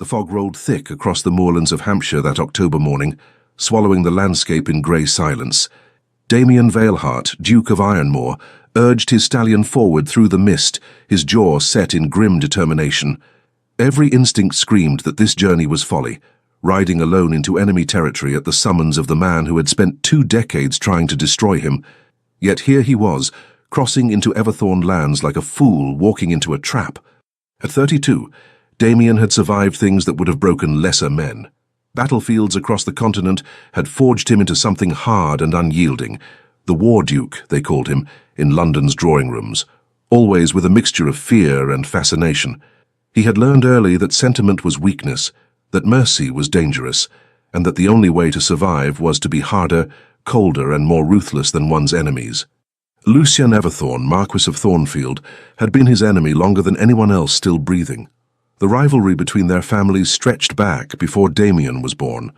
The fog rolled thick across the moorlands of Hampshire that October morning, swallowing the landscape in grey silence. Damien Veilhart, Duke of Ironmore, urged his stallion forward through the mist, his jaw set in grim determination. Every instinct screamed that this journey was folly, riding alone into enemy territory at the summons of the man who had spent 2 decades trying to destroy him. Yet here he was, crossing into Everthorn lands like a fool walking into a trap. At 32, Damien had survived things that would have broken lesser men. Battlefields across the continent had forged him into something hard and unyielding. The War Duke, they called him, in London's drawing rooms, always with a mixture of fear and fascination. He had learned early that sentiment was weakness, that mercy was dangerous, and that the only way to survive was to be harder, colder, and more ruthless than one's enemies. Lucien Everthorn, Marquis of Thornfield, had been his enemy longer than anyone else still breathing. The rivalry between their families stretched back before Damien was born,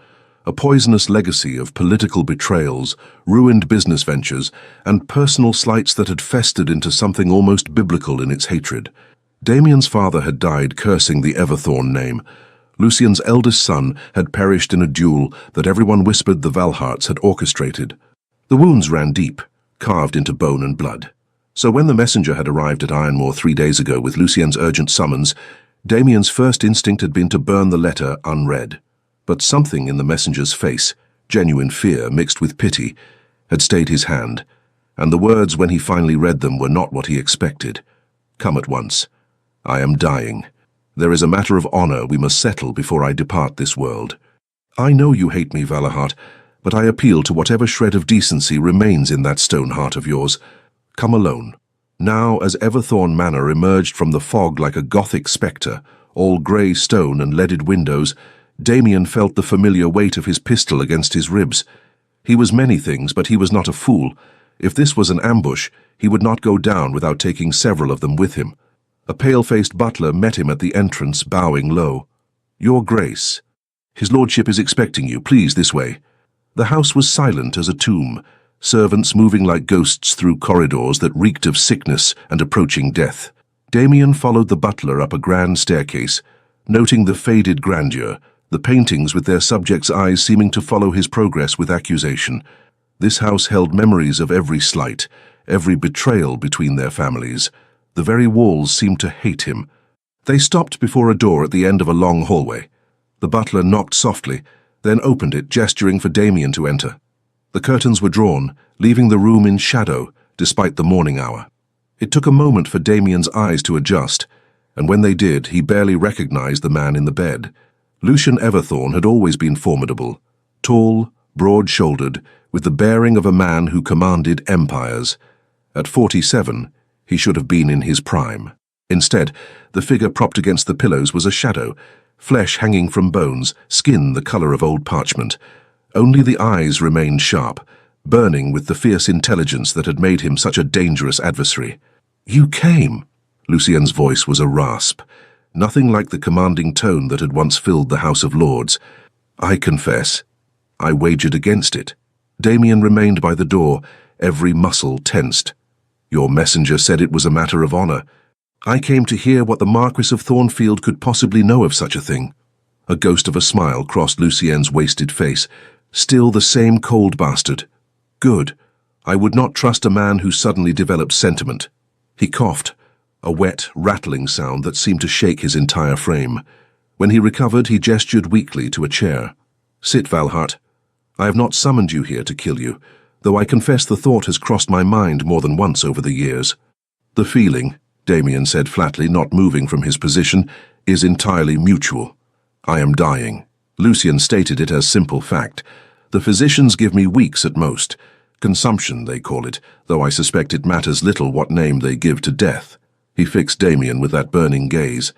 a poisonous legacy of political betrayals, ruined business ventures, and personal slights that had festered into something almost biblical in its hatred. Damien's father had died cursing the Everthorn name. Lucien's eldest son had perished in a duel that everyone whispered the Veilharts had orchestrated. The wounds ran deep, carved into bone and blood. So when the messenger had arrived at Ironmore 3 days ago with Lucien's urgent summons, Damien's first instinct had been to burn the letter unread. But something in the messenger's face, genuine fear mixed with pity, had stayed his hand, and the words when he finally read them were not what he expected. Come at once. I am dying. There is a matter of honor we must settle before I depart this world. I know you hate me, Veilhart, but I appeal to whatever shred of decency remains in that stone heart of yours. Come alone. Now, as Everthorn Manor emerged from the fog like a Gothic spectre, all grey stone and leaded windows, Damien felt the familiar weight of his pistol against his ribs. He was many things, but he was not a fool. If this was an ambush, he would not go down without taking several of them with him. A pale-faced butler met him at the entrance, bowing low. Your Grace. His lordship is expecting you. Please, this way. The house was silent as a tomb, servants moving like ghosts through corridors that reeked of sickness and approaching death. Damien followed the butler up a grand staircase, noting the faded grandeur, the paintings with their subjects' eyes seeming to follow his progress with accusation. This house held memories of every slight, every betrayal between their families. The very walls seemed to hate him. They stopped before a door at the end of a long hallway. The butler knocked softly, then opened it, gesturing for Damien to enter. The curtains were drawn, leaving the room in shadow, despite the morning hour. It took a moment for Damien's eyes to adjust, and when they did, he barely recognized the man in the bed. Lucien Everthorn had always been formidable, tall, broad-shouldered, with the bearing of a man who commanded empires. At 47, he should have been in his prime. Instead, the figure propped against the pillows was a shadow, flesh hanging from bones, skin the color of old parchment. Only the eyes remained sharp, burning with the fierce intelligence that had made him such a dangerous adversary. You came. Lucien's voice was a rasp, nothing like the commanding tone that had once filled the House of Lords. I confess, I wagered against it. Damien remained by the door, every muscle tensed. Your messenger said it was a matter of honor. I came to hear what the Marquis of Thornfield could possibly know of such a thing. A ghost of a smile crossed Lucien's wasted face. Still the same cold bastard. Good. I would not trust a man who suddenly developed sentiment. He coughed, a wet, rattling sound that seemed to shake his entire frame. When he recovered, he gestured weakly to a chair. Sit, Veilhart. I have not summoned you here to kill you, though I confess the thought has crossed my mind more than once over the years. The feeling, Damien said flatly, not moving from his position, is entirely mutual. I am dying. Lucien stated it as simple fact. The physicians give me weeks at most. Consumption, they call it, though I suspect it matters little what name they give to death. He fixed Damien with that burning gaze.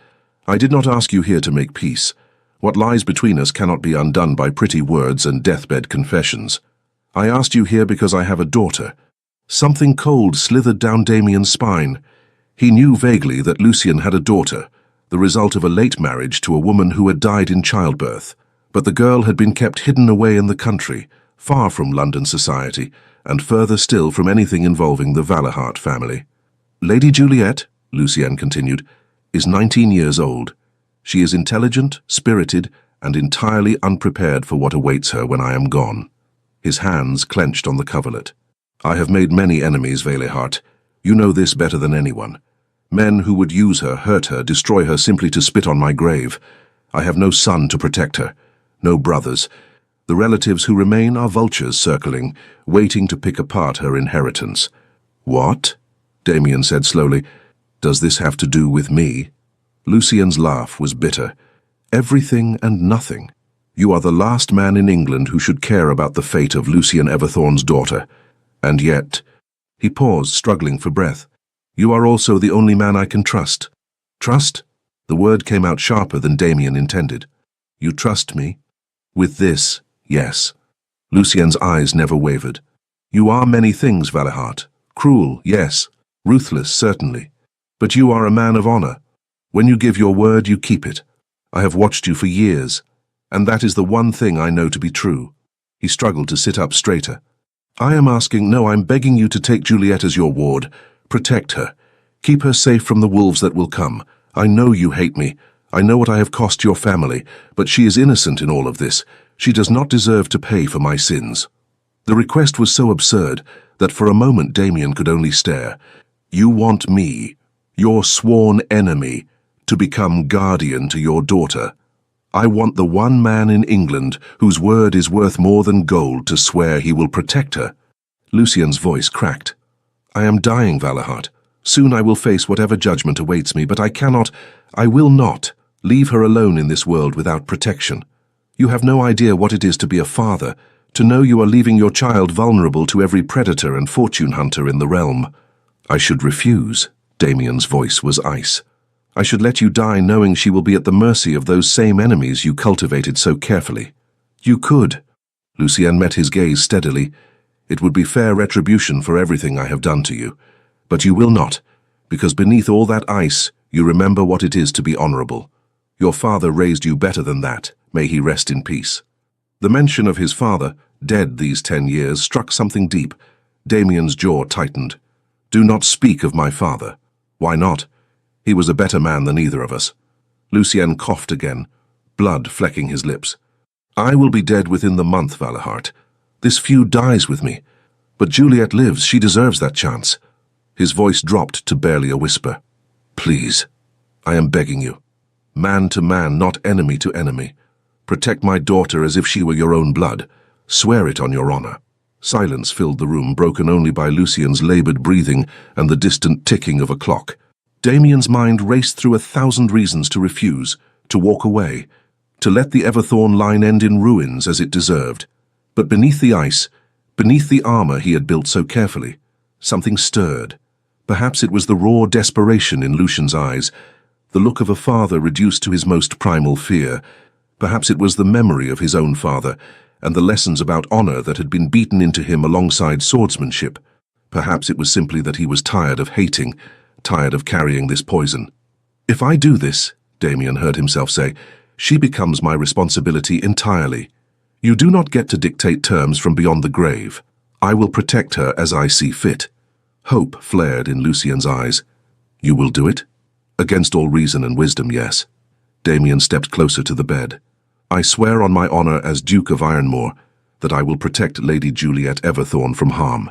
I did not ask you here to make peace. What lies between us cannot be undone by pretty words and deathbed confessions. I asked you here because I have a daughter. Something cold slithered down Damien's spine. He knew vaguely that Lucien had a daughter, the result of a late marriage to a woman who had died in childbirth. But the girl had been kept hidden away in the country, far from London society, and further still from anything involving the Veilhart family. Lady Juliet, Lucien continued, is 19 years old. She is intelligent, spirited, and entirely unprepared for what awaits her when I am gone. His hands clenched on the coverlet. I have made many enemies, Velehart. You know this better than anyone. Men who would use her, hurt her, destroy her simply to spit on my grave. I have no son to protect her, no brothers. The relatives who remain are vultures circling, waiting to pick apart her inheritance. What? Damien said slowly. Does this have to do with me? Lucien's laugh was bitter. Everything and nothing. You are the last man in England who should care about the fate of Lucien Everthorne's daughter. And yet... He paused, struggling for breath. You are also the only man I can trust. Trust? The word came out sharper than Damien intended. You trust me? With this, yes. Lucien's eyes never wavered. You are many things, Velehart. Cruel, yes. Ruthless, certainly. But you are a man of honor. When you give your word, you keep it. I have watched you for years, and that is the one thing I know to be true. He struggled to sit up straighter. I'm begging you to take Juliet as your ward. Protect her. Keep her safe from the wolves that will come. I know you hate me. I know what I have cost your family, but she is innocent in all of this. She does not deserve to pay for my sins. The request was so absurd that for a moment Damien could only stare. You want me, your sworn enemy, to become guardian to your daughter. I want the one man in England whose word is worth more than gold to swear he will protect her. Lucien's voice cracked. I am dying, Velehart. Soon I will face whatever judgment awaits me, but I will not leave her alone in this world without protection. You have no idea what it is to be a father, to know you are leaving your child vulnerable to every predator and fortune hunter in the realm. I should refuse. Damien's voice was ice. I should let you die knowing she will be at the mercy of those same enemies you cultivated so carefully. You could. Lucien met his gaze steadily. It would be fair retribution for everything I have done to you. But you will not, because beneath all that ice, you remember what it is to be honorable. Your father raised you better than that. May he rest in peace. The mention of his father, dead these 10 years, struck something deep. Damien's jaw tightened. Do not speak of my father. Why not? He was a better man than either of us. Lucien coughed again, blood flecking his lips. I will be dead within the month, Velehart. This feud dies with me. But Juliet lives. She deserves that chance. His voice dropped to barely a whisper. Please, I am begging you. Man to man, not enemy to enemy. Protect my daughter as if she were your own blood. Swear it on your honor. Silence filled the room, broken only by Lucien's labored breathing and the distant ticking of a clock. Damien's mind raced through 1,000 reasons to refuse, to walk away, to let the Everthorne line end in ruins as it deserved. But beneath the ice, beneath the armor he had built so carefully, something stirred. Perhaps it was the raw desperation in Lucien's eyes, the look of a father reduced to his most primal fear. Perhaps it was the memory of his own father, and the lessons about honor that had been beaten into him alongside swordsmanship. Perhaps it was simply that he was tired of hating, tired of carrying this poison. If I do this, Damien heard himself say, she becomes my responsibility entirely. You do not get to dictate terms from beyond the grave. I will protect her as I see fit. Hope flared in Lucien's eyes. You will do it? Against all reason and wisdom, yes. Damien stepped closer to the bed. I swear on my honor as Duke of Ironmore that I will protect Lady Juliet Everthorne from harm.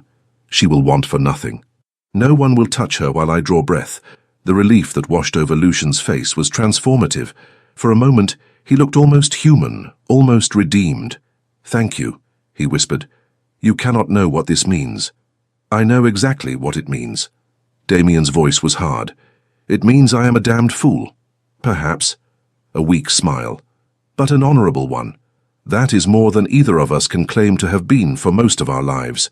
She will want for nothing. No one will touch her while I draw breath. The relief that washed over Lucien's face was transformative. For a moment, he looked almost human, almost redeemed. Thank you, he whispered. You cannot know what this means. I know exactly what it means. Damien's voice was hard. It means I am a damned fool. Perhaps. A weak smile. But an honorable one. That is more than either of us can claim to have been for most of our lives.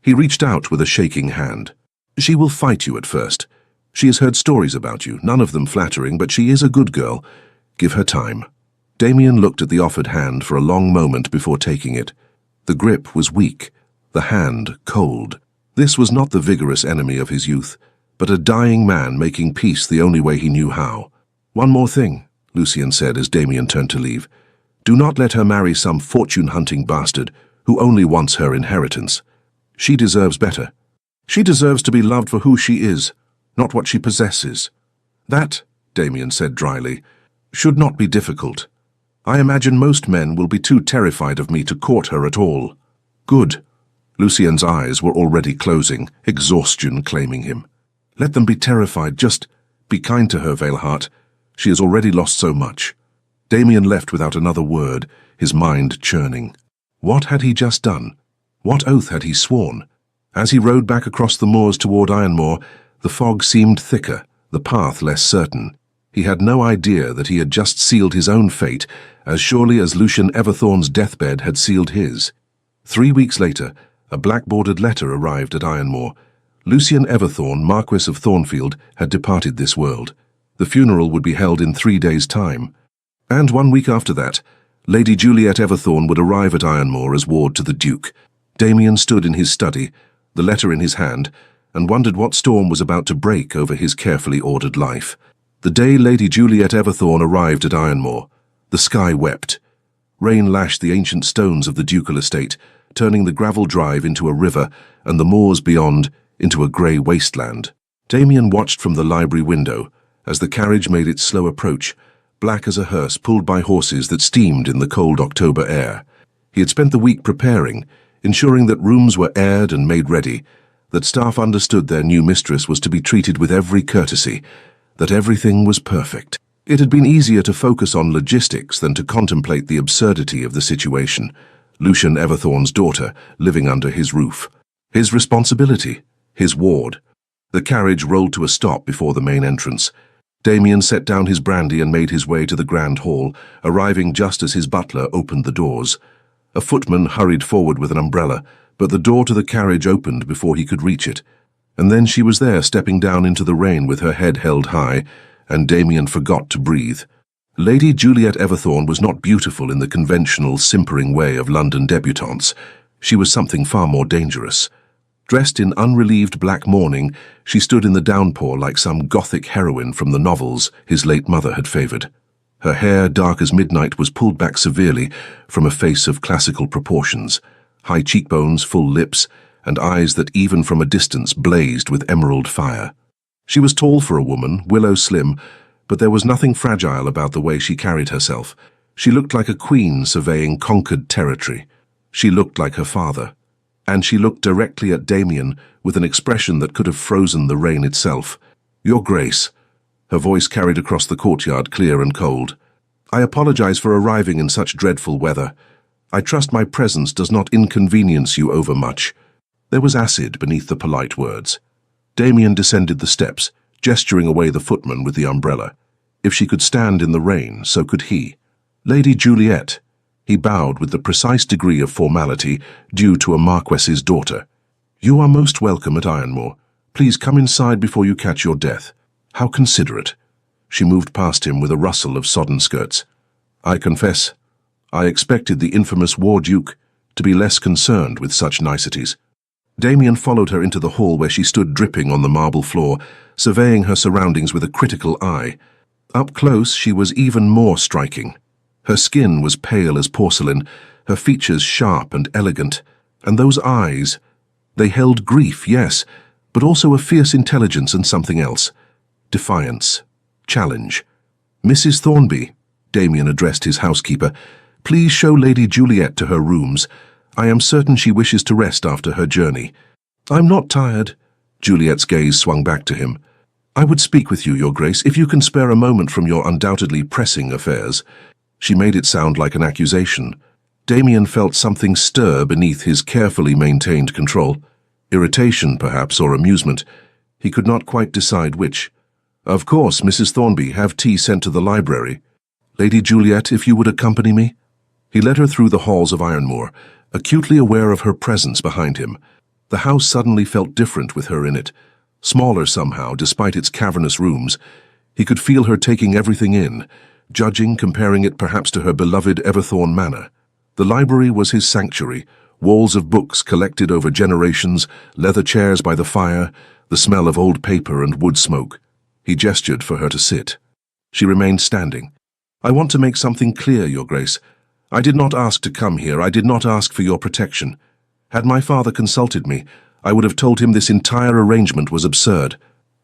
He reached out with a shaking hand. She will fight you at first. She has heard stories about you, none of them flattering, but she is a good girl. Give her time. Damien looked at the offered hand for a long moment before taking it. The grip was weak, the hand cold. This was not the vigorous enemy of his youth, but a dying man making peace the only way he knew how. One more thing, Lucien said as Damien turned to leave. Do not let her marry some fortune-hunting bastard who only wants her inheritance. She deserves better. She deserves to be loved for who she is, not what she possesses. That, Damien said dryly, should not be difficult. I imagine most men will be too terrified of me to court her at all. Good. Lucien's eyes were already closing, exhaustion claiming him. Let them be terrified, just be kind to her, Veilheart. She has already lost so much. Damien left without another word, his mind churning. What had he just done? What oath had he sworn? As he rode back across the moors toward Ironmoor, the fog seemed thicker, the path less certain. He had no idea that he had just sealed his own fate, as surely as Lucien Everthorne's deathbed had sealed his. 3 weeks later, a black-bordered letter arrived at Ironmoor. Lucien Everthorne, Marquess of Thornfield, had departed this world. The funeral would be held in 3 days' time. And 1 week after that, Lady Juliet Everthorne would arrive at Ironmoor as ward to the Duke. Damien stood in his study, the letter in his hand, and wondered what storm was about to break over his carefully ordered life. The day Lady Juliet Everthorne arrived at Ironmoor, the sky wept. Rain lashed the ancient stones of the ducal estate, turning the gravel drive into a river and the moors beyond into a grey wasteland. Damien watched from the library window as the carriage made its slow approach, black as a hearse pulled by horses that steamed in the cold October air. He had spent the week preparing, ensuring that rooms were aired and made ready, that staff understood their new mistress was to be treated with every courtesy, that everything was perfect. It had been easier to focus on logistics than to contemplate the absurdity of the situation. Lucien Everthorne's daughter living under his roof. His responsibility, his ward. The carriage rolled to a stop before the main entrance. Damien set down his brandy and made his way to the grand hall, arriving just as his butler opened the doors. A footman hurried forward with an umbrella, but the door to the carriage opened before he could reach it. And then she was there, stepping down into the rain with her head held high, and Damien forgot to breathe. Lady Juliet Everthorne was not beautiful in the conventional, simpering way of London debutantes. She was something far more dangerous. Dressed in unrelieved black mourning, she stood in the downpour like some Gothic heroine from the novels his late mother had favoured. Her hair, dark as midnight, was pulled back severely from a face of classical proportions, high cheekbones, full lips, and eyes that even from a distance blazed with emerald fire. She was tall for a woman, willow slim, but there was nothing fragile about the way she carried herself. She looked like a queen surveying conquered territory. She looked like her father. And she looked directly at Damien with an expression that could have frozen the rain itself. "Your Grace." Her voice carried across the courtyard, clear and cold. "I apologize for arriving in such dreadful weather. I trust my presence does not inconvenience you overmuch." There was acid beneath the polite words. Damien descended the steps, gesturing away the footman with the umbrella. If she could stand in the rain, so could he. "Lady Juliet." He bowed with the precise degree of formality due to a marquess's daughter. "You are most welcome at Ironmoor. Please come inside before you catch your death." "How considerate." She moved past him with a rustle of sodden skirts. "I confess, I expected the infamous War Duke to be less concerned with such niceties." Damien followed her into the hall where she stood dripping on the marble floor, surveying her surroundings with a critical eye. Up close, she was even more striking. Her skin was pale as porcelain, her features sharp and elegant, and those eyes, they held grief, yes, but also a fierce intelligence and something else. Defiance. Challenge. "Mrs. Thornby," Damien addressed his housekeeper, "please show Lady Juliet to her rooms. I am certain she wishes to rest after her journey." "I'm not tired." Juliet's gaze swung back to him. "I would speak with you, Your Grace, if you can spare a moment from your undoubtedly pressing affairs." She made it sound like an accusation. Damien felt something stir beneath his carefully maintained control. Irritation, perhaps, or amusement. He could not quite decide which. "Of course, Mrs. Thornby, have tea sent to the library. Lady Juliet, if you would accompany me." He led her through the halls of Ironmoor, acutely aware of her presence behind him. The house suddenly felt different with her in it. Smaller somehow, despite its cavernous rooms. He could feel her taking everything in, judging, comparing it perhaps to her beloved Everthorne Manor. The library was his sanctuary, walls of books collected over generations, leather chairs by the fire, the smell of old paper and wood smoke. He gestured for her to sit. She remained standing. "I want to make something clear, Your Grace. I did not ask to come here. I did not ask for your protection. Had my father consulted me, I would have told him this entire arrangement was absurd.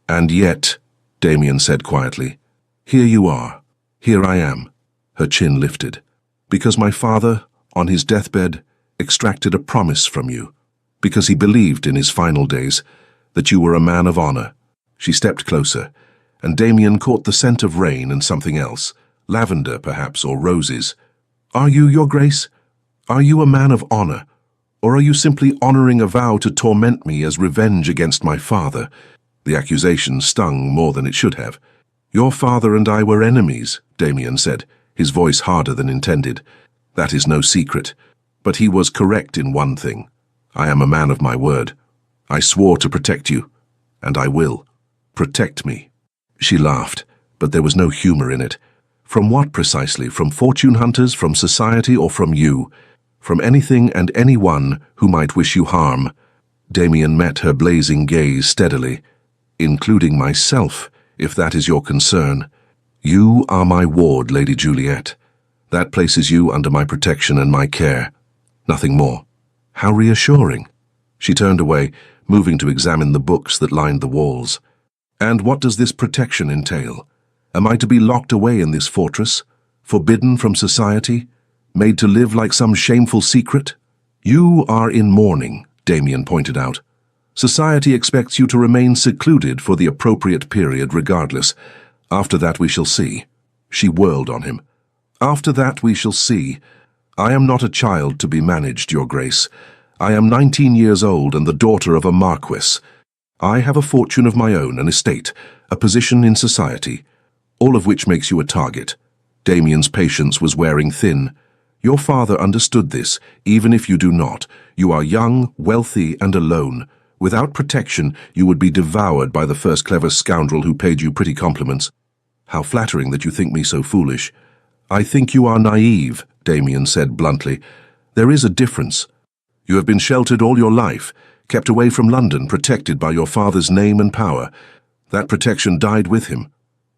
And yet," Damien said quietly, "here you are. Here I am, her chin lifted, because my father, on his deathbed, extracted a promise from you, because he believed in his final days that you were a man of honor. She stepped closer, and Damien caught the scent of rain and something else, lavender perhaps, or roses. Are you, Your Grace? Are you a man of honor? Or are you simply honoring a vow to torment me as revenge against my father? The accusation stung more than it should have. Your father and I were enemies, Damien said, his voice harder than intended. That is no secret. But he was correct in one thing. I am a man of my word. I swore to protect you, and I will. Protect me. She laughed, but there was no humor in it. From what precisely? From fortune hunters, from society, or from you? From anything and anyone who might wish you harm. Damien met her blazing gaze steadily. Including myself, if that is your concern. You are my ward, Lady Juliet. That places you under my protection and my care. Nothing more. How reassuring. She turned away, moving to examine the books that lined the walls. And what does this protection entail? Am I to be locked away in this fortress? Forbidden from society? Made to live like some shameful secret? You are in mourning, Damien pointed out. Society expects you to remain secluded for the appropriate period regardless. After that we shall see. She whirled on him. After that we shall see. I am not a child to be managed, Your Grace. I am 19 years old and the daughter of a marquis. I have a fortune of my own, an estate, a position in society, all of which makes you a target. Damien's patience was wearing thin. Your father understood this, even if you do not. You are young, wealthy, and alone. Without protection, you would be devoured by the first clever scoundrel who paid you pretty compliments. How flattering that you think me so foolish. I think you are naive, Damien said bluntly. There is a difference. You have been sheltered all your life, kept away from London, protected by your father's name and power. That protection died with him.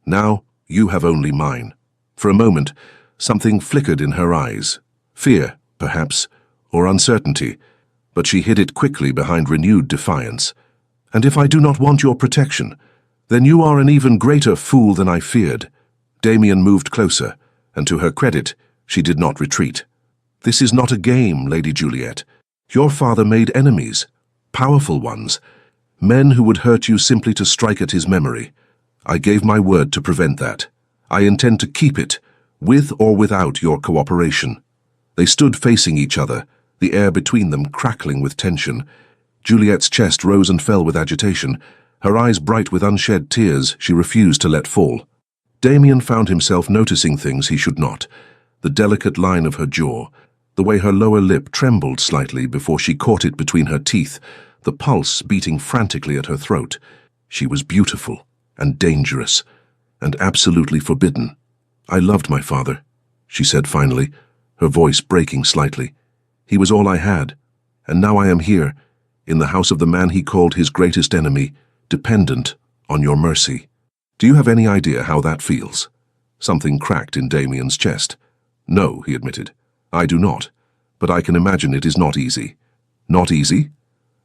Now, you have only mine. For a moment, something flickered in her eyes. Fear, perhaps, or uncertainty, but she hid it quickly behind renewed defiance. And if I do not want your protection, then you are an even greater fool than I feared. Damien moved closer, and to her credit, she did not retreat. This is not a game, Lady Juliet. Your father made enemies, powerful ones, men who would hurt you simply to strike at his memory. I gave my word to prevent that. I intend to keep it, with or without your cooperation. They stood facing each other, the air between them crackling with tension. Juliet's chest rose and fell with agitation. Her eyes bright with unshed tears she refused to let fall. Damien found himself noticing things he should not. The delicate line of her jaw, the way her lower lip trembled slightly before she caught it between her teeth, the pulse beating frantically at her throat. She was beautiful and dangerous and absolutely forbidden. I loved my father, she said finally, her voice breaking slightly. He was all I had, and now I am here, in the house of the man he called his greatest enemy, dependent on your mercy. Do you have any idea how that feels? Something cracked in Damien's chest. No, he admitted. I do not, but I can imagine it is not easy. Not easy?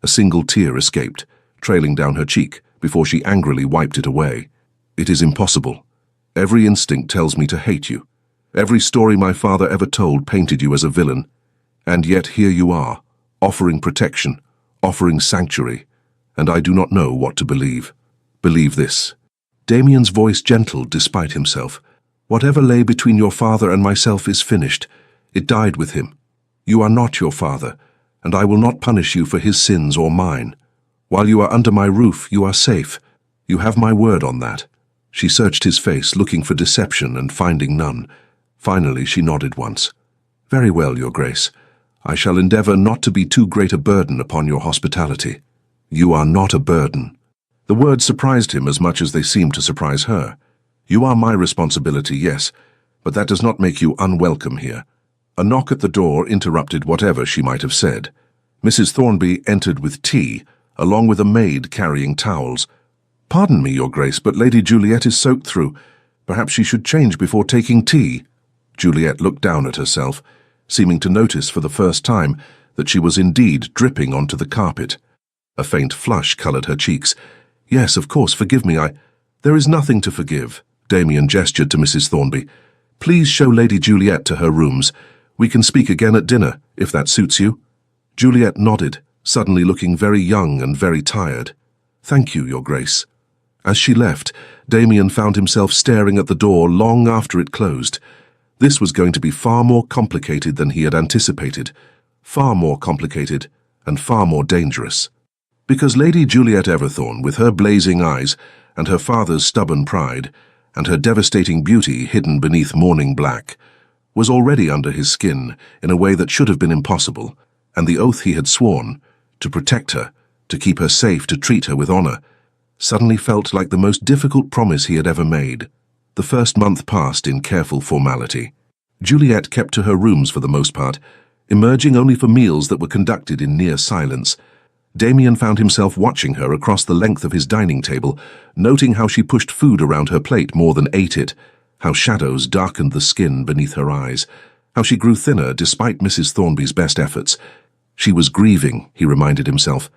A single tear escaped, trailing down her cheek, before she angrily wiped it away. It is impossible. Every instinct tells me to hate you. Every story my father ever told painted you as a villain. And yet here you are, offering protection, offering sanctuary, and I do not know what to believe. Believe this. Damien's voice gentled despite himself. Whatever lay between your father and myself is finished. It died with him. You are not your father, and I will not punish you for his sins or mine. While you are under my roof, you are safe. You have my word on that. She searched his face, looking for deception and finding none. Finally, she nodded once. Very well, Your Grace. I shall endeavor not to be too great a burden upon your hospitality. You are not a burden. The words surprised him as much as they seemed to surprise her. You are my responsibility, yes, but that does not make you unwelcome here. A knock at the door interrupted whatever she might have said. Mrs. Thornby entered with tea, along with a maid carrying towels. Pardon me, Your Grace, but Lady Juliet is soaked through. Perhaps she should change before taking tea. Juliet looked down at herself, seeming to notice for the first time that she was indeed dripping onto the carpet. A faint flush coloured her cheeks. Yes, of course, forgive me, There is nothing to forgive, Damien gestured to Mrs. Thornby. Please show Lady Juliet to her rooms. We can speak again at dinner, if that suits you." Juliet nodded, suddenly looking very young and very tired. "Thank you, Your Grace." As she left, Damien found himself staring at the door long after it closed. This was going to be far more complicated than he had anticipated. Far more complicated and far more dangerous. Because Lady Juliet Everthorne, with her blazing eyes and her father's stubborn pride, and her devastating beauty hidden beneath morning black, was already under his skin in a way that should have been impossible, and the oath he had sworn, to protect her, to keep her safe, to treat her with honor, suddenly felt like the most difficult promise he had ever made. The first month passed in careful formality. Juliet kept to her rooms for the most part, emerging only for meals that were conducted in near silence. Damien found himself watching her across the length of his dining table, noting how she pushed food around her plate more than ate it, how shadows darkened the skin beneath her eyes, how she grew thinner despite Mrs. Thornby's best efforts. She was grieving, he reminded himself,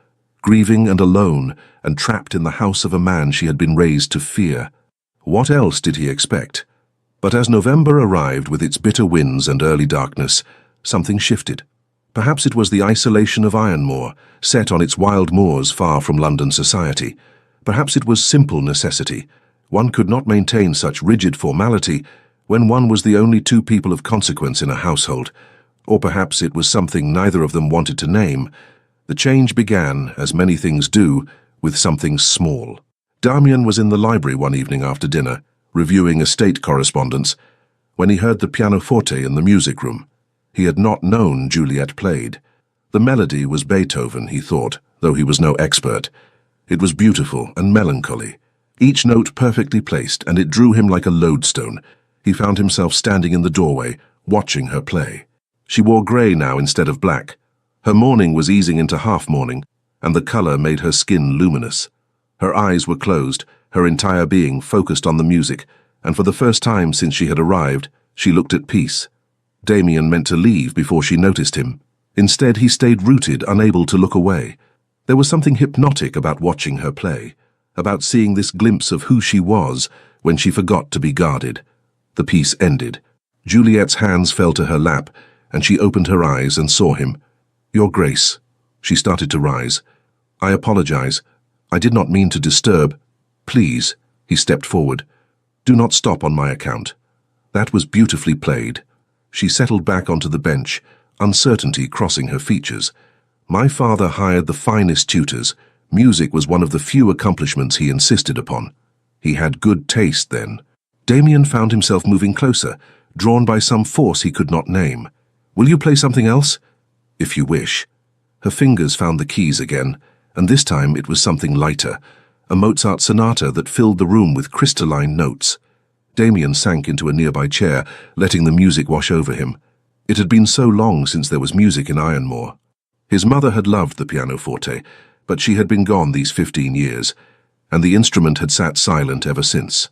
grieving and alone and trapped in the house of a man she had been raised to fear. What else did he expect? But as November arrived with its bitter winds and early darkness, something shifted. Perhaps it was the isolation of Ironmore, set on its wild moors far from London society. Perhaps it was simple necessity. One could not maintain such rigid formality when one was the only two people of consequence in a household. Or perhaps it was something neither of them wanted to name. The change began, as many things do, with something small. Damien was in the library one evening after dinner, reviewing estate correspondence, when he heard the pianoforte in the music room. He had not known Juliet played. The melody was Beethoven, he thought, though he was no expert. It was beautiful and melancholy, each note perfectly placed, and it drew him like a lodestone. He found himself standing in the doorway, watching her play. She wore grey now instead of black. Her mourning was easing into half-mourning, and the colour made her skin luminous. Her eyes were closed, her entire being focused on the music, and for the first time since she had arrived, she looked at peace. Damien meant to leave before she noticed him. Instead, he stayed rooted, unable to look away. There was something hypnotic about watching her play, about seeing this glimpse of who she was when she forgot to be guarded. The piece ended. Juliet's hands fell to her lap, and she opened her eyes and saw him. "Your Grace." She started to rise. "I apologize. I did not mean to disturb." "Please," he stepped forward. "Do not stop on my account." That was beautifully played. She settled back onto the bench, uncertainty crossing her features. My father hired the finest tutors. Music was one of the few accomplishments he insisted upon. He had good taste then. Damien found himself moving closer, drawn by some force he could not name. "Will you play something else?" "If you wish." Her fingers found the keys again, and this time it was something lighter, a Mozart sonata that filled the room with crystalline notes. Damien sank into a nearby chair, letting the music wash over him. It had been so long since there was music in Ironmore. His mother had loved the pianoforte, but she had been gone these 15 years, and the instrument had sat silent ever since.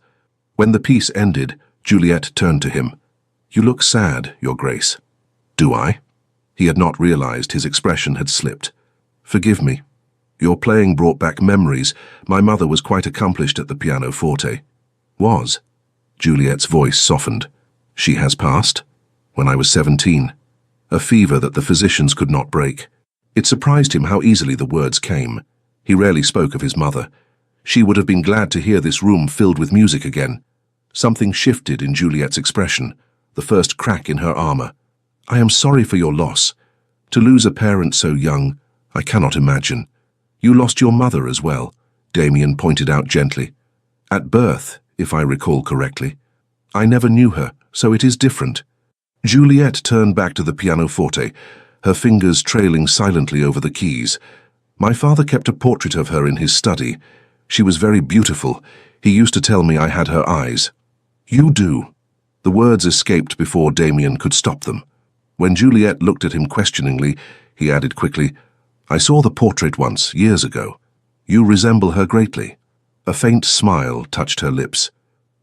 When the piece ended, Juliet turned to him. "You look sad, Your Grace." "Do I?" He had not realized his expression had slipped. "Forgive me. Your playing brought back memories. My mother was quite accomplished at the pianoforte." "Was?" Juliet's voice softened. "She has passed? When I was 17. A fever that the physicians could not break." It surprised him how easily the words came. He rarely spoke of his mother. She would have been glad to hear this room filled with music again. Something shifted in Juliet's expression, the first crack in her armor. "I am sorry for your loss. To lose a parent so young, I cannot imagine. You lost your mother as well," Damien pointed out gently. "At birth, if I recall correctly. I never knew her, so it is different." Juliet turned back to the pianoforte, her fingers trailing silently over the keys. "My father kept a portrait of her in his study. She was very beautiful. He used to tell me I had her eyes." "You do." The words escaped before Damien could stop them. When Juliet looked at him questioningly, he added quickly, "I saw the portrait once, years ago. You resemble her greatly." A faint smile touched her lips.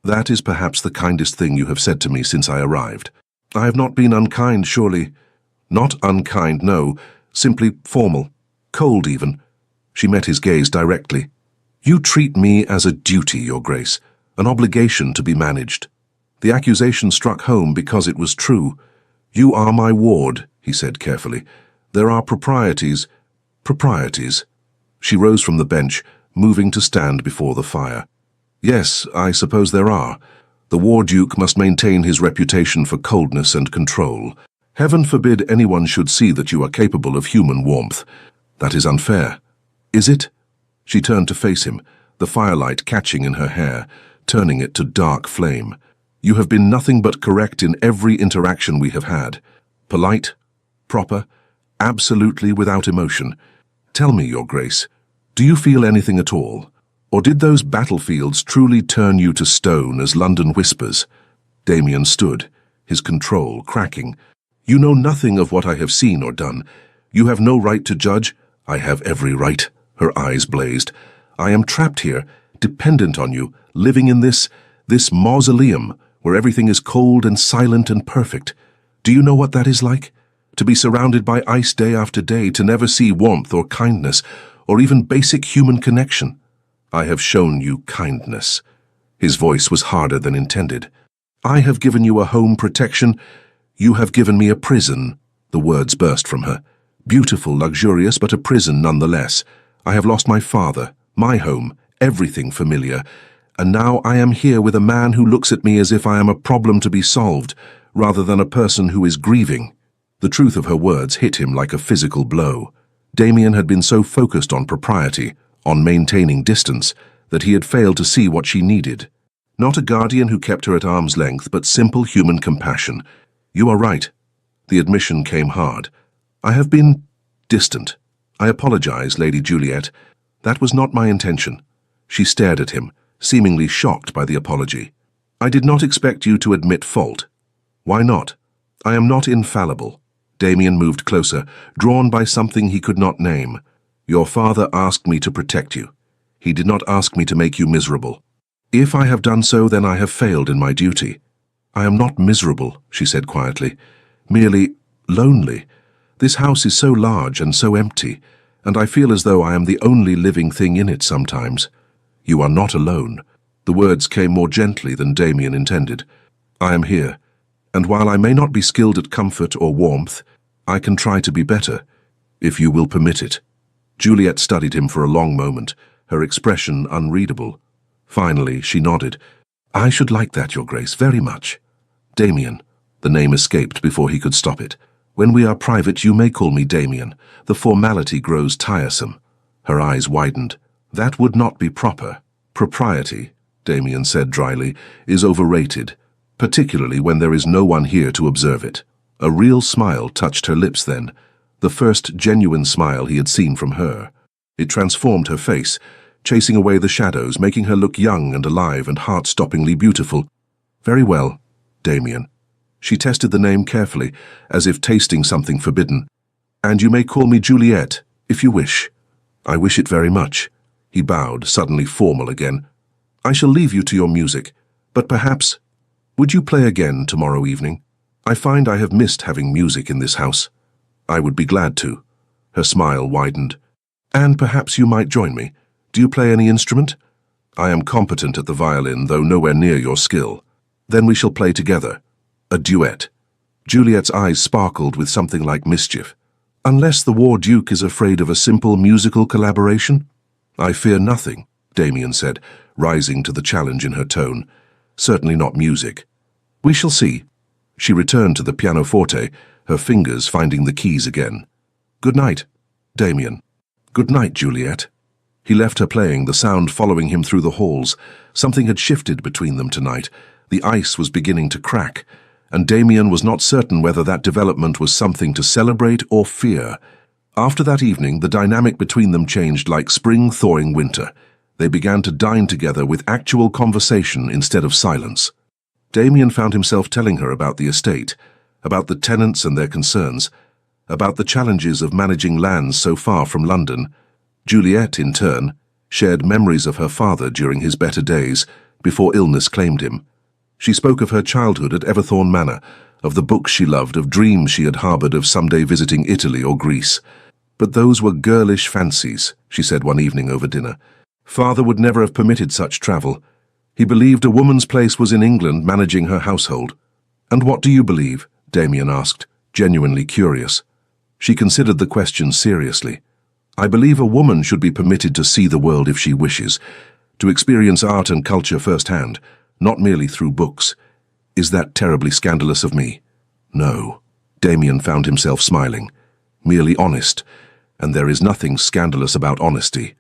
"That is perhaps the kindest thing you have said to me since I arrived. I have not been unkind, surely." "Not unkind, no. Simply formal. Cold, even." She met his gaze directly. "You treat me as a duty, Your Grace, an obligation to be managed." The accusation struck home because it was true. "You are my ward," he said carefully. "There are proprieties." "Proprieties?" She rose from the bench, moving to stand before the fire. "Yes, I suppose there are. The War Duke must maintain his reputation for coldness and control. Heaven forbid anyone should see that you are capable of human warmth. That is unfair." "Is it?" She turned to face him, the firelight catching in her hair, turning it to dark flame. "You have been nothing but correct in every interaction we have had. Polite, proper, absolutely without emotion. Tell me, Your Grace, do you feel anything at all? Or did those battlefields truly turn you to stone as London whispers?" Damien stood, his control cracking. "You know nothing of what I have seen or done. You have no right to judge." "I have every right," her eyes blazed. "I am trapped here, dependent on you, living in this mausoleum, where everything is cold and silent and perfect. Do you know what that is like? To be surrounded by ice day after day, to never see warmth or kindness, or even basic human connection. I have shown you kindness." His voice was harder than intended. "I have given you a home protection. You have given me a prison." The words burst from her. "Beautiful, luxurious, but a prison nonetheless. I have lost my father, my home, everything familiar. And now I am here with a man who looks at me as if I am a problem to be solved, rather than a person who is grieving." The truth of her words hit him like a physical blow. Damien had been so focused on propriety, on maintaining distance, that he had failed to see what she needed. Not a guardian who kept her at arm's length, but simple human compassion. "You are right." The admission came hard. "I have been distant. I apologize, Lady Juliet. That was not my intention." She stared at him, seemingly shocked by the apology. "I did not expect you to admit fault." "Why not?" "I am not infallible." Damien moved closer, drawn by something he could not name. "Your father asked me to protect you. He did not ask me to make you miserable. If I have done so, then I have failed in my duty." "I am not miserable," she said quietly. "Merely lonely. This house is so large and so empty, and I feel as though I am the only living thing in it sometimes." "You are not alone." The words came more gently than Damien intended. "I am here, and while I may not be skilled at comfort or warmth, I can try to be better, if you will permit it." Juliet studied him for a long moment, her expression unreadable. Finally, she nodded. "I should like that, Your Grace, very much." "Damien." The name escaped before he could stop it. "When we are private, you may call me Damien. The formality grows tiresome." Her eyes widened. "That would not be proper. Propriety," Damien said dryly, "is overrated, particularly when there is no one here to observe it." A real smile touched her lips then, the first genuine smile he had seen from her. It transformed her face, chasing away the shadows, making her look young and alive and heart-stoppingly beautiful. "Very well, Damien." She tested the name carefully, as if tasting something forbidden. "And you may call me Juliet, if you wish." "I wish it very much." He bowed, suddenly formal again. "I shall leave you to your music, but perhaps... Would you play again tomorrow evening? I find I have missed having music in this house." "I would be glad to." Her smile widened. "And perhaps you might join me. Do you play any instrument?" "I am competent at the violin, though nowhere near your skill." "Then we shall play together. A duet." Juliet's eyes sparkled with something like mischief. "Unless the War Duke is afraid of a simple musical collaboration?" "I fear nothing," Damien said, rising to the challenge in her tone. "Certainly not music." "We shall see." She returned to the pianoforte, her fingers finding the keys again. "Good night, Damien." "Good night, Juliet." He left her playing, the sound following him through the halls. Something had shifted between them tonight. The ice was beginning to crack, and Damien was not certain whether that development was something to celebrate or fear. After that evening, the dynamic between them changed like spring thawing winter. They began to dine together with actual conversation instead of silence. Damien found himself telling her about the estate, about the tenants and their concerns, about the challenges of managing lands so far from London. Juliet, in turn, shared memories of her father during his better days, before illness claimed him. She spoke of her childhood at Everthorne Manor, of the books she loved, of dreams she had harbored of someday visiting Italy or Greece. "But those were girlish fancies," she said one evening over dinner. "Father would never have permitted such travel. He believed a woman's place was in England managing her household. "And what do you believe?" Damien asked, genuinely curious. She considered the question seriously. "I believe a woman should be permitted to see the world if she wishes, to experience art and culture firsthand, not merely through books. Is that terribly scandalous of me?" "No." Damien found himself smiling. "Merely honest, and there is nothing scandalous about honesty."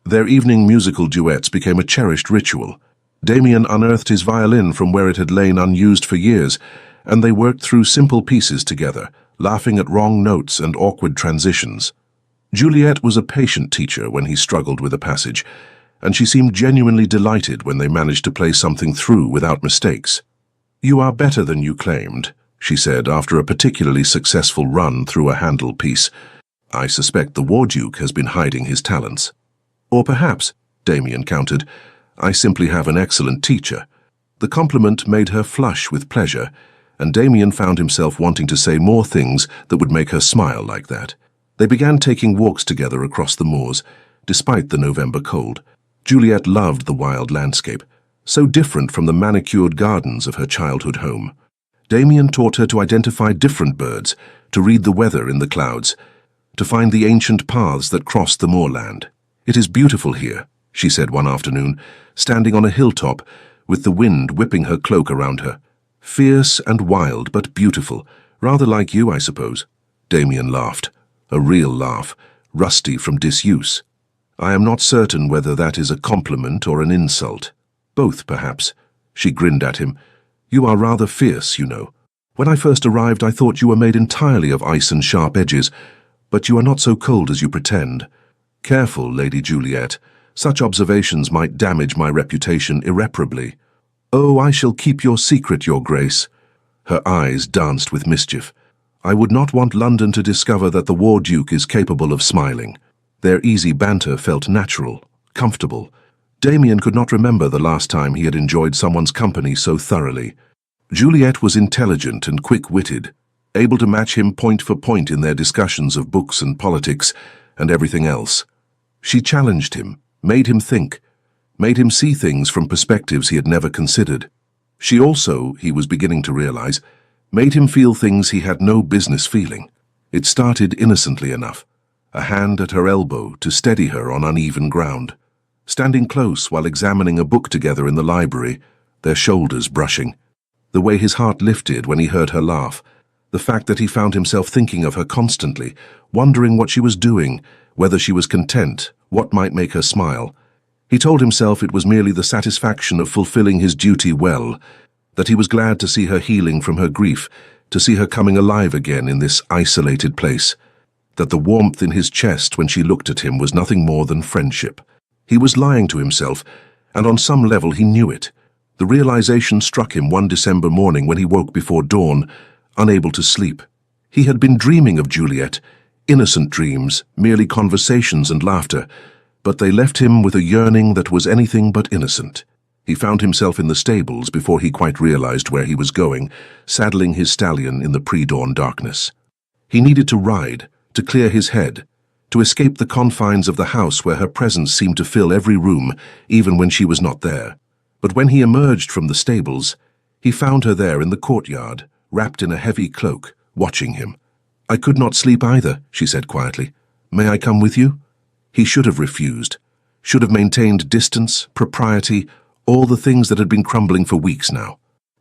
Their evening musical duets became a cherished ritual. Damien unearthed his violin from where it had lain unused for years, and they worked through simple pieces together, laughing at wrong notes and awkward transitions. Juliet was a patient teacher when he struggled with a passage, and she seemed genuinely delighted when they managed to play something through without mistakes. "You are better than you claimed," she said after a particularly successful run through a Handel piece. "I suspect the War Duke has been hiding his talents." "Or perhaps," Damien countered, "I simply have an excellent teacher." The compliment made her flush with pleasure, and Damien found himself wanting to say more things that would make her smile like that. They began taking walks together across the moors, despite the November cold. Juliet loved the wild landscape, so different from the manicured gardens of her childhood home. Damien taught her to identify different birds, to read the weather in the clouds, to find the ancient paths that crossed the moorland. "It is beautiful here," she said one afternoon, standing on a hilltop, with the wind whipping her cloak around her. "Fierce and wild, but beautiful, rather like you, I suppose." Damien laughed, a real laugh, rusty from disuse. "I am not certain whether that is a compliment or an insult. Both, perhaps." She grinned at him. "You are rather fierce, you know. When I first arrived, I thought you were made entirely of ice and sharp edges, but you are not so cold as you pretend." "Careful, Lady Juliet. Such observations might damage my reputation irreparably." "Oh, I shall keep your secret, Your Grace." Her eyes danced with mischief. "I would not want London to discover that the War Duke is capable of smiling." Their easy banter felt natural, comfortable. Damien could not remember the last time he had enjoyed someone's company so thoroughly. Juliet was intelligent and quick-witted, able to match him point for point in their discussions of books and politics and everything else. She challenged him, made him think, made him see things from perspectives he had never considered. She also, he was beginning to realize, made him feel things he had no business feeling. It started innocently enough, a hand at her elbow to steady her on uneven ground. Standing close while examining a book together in the library, their shoulders brushing. The way his heart lifted when he heard her laugh, the fact that he found himself thinking of her constantly, wondering what she was doing, whether she was content, what might make her smile. He told himself it was merely the satisfaction of fulfilling his duty well, that he was glad to see her healing from her grief, to see her coming alive again in this isolated place, that the warmth in his chest when she looked at him was nothing more than friendship. He was lying to himself, and on some level he knew it. The realization struck him one December morning when he woke before dawn, unable to sleep. He had been dreaming of Juliet, innocent dreams, merely conversations and laughter, but they left him with a yearning that was anything but innocent. He found himself in the stables before he quite realized where he was going, saddling his stallion in the pre-dawn darkness. He needed to ride, to clear his head, to escape the confines of the house where her presence seemed to fill every room, even when she was not there. But when he emerged from the stables, he found her there in the courtyard, wrapped in a heavy cloak, watching him. "I could not sleep either," she said quietly. "May I come with you?" He should have refused, should have maintained distance, propriety, all the things that had been crumbling for weeks now.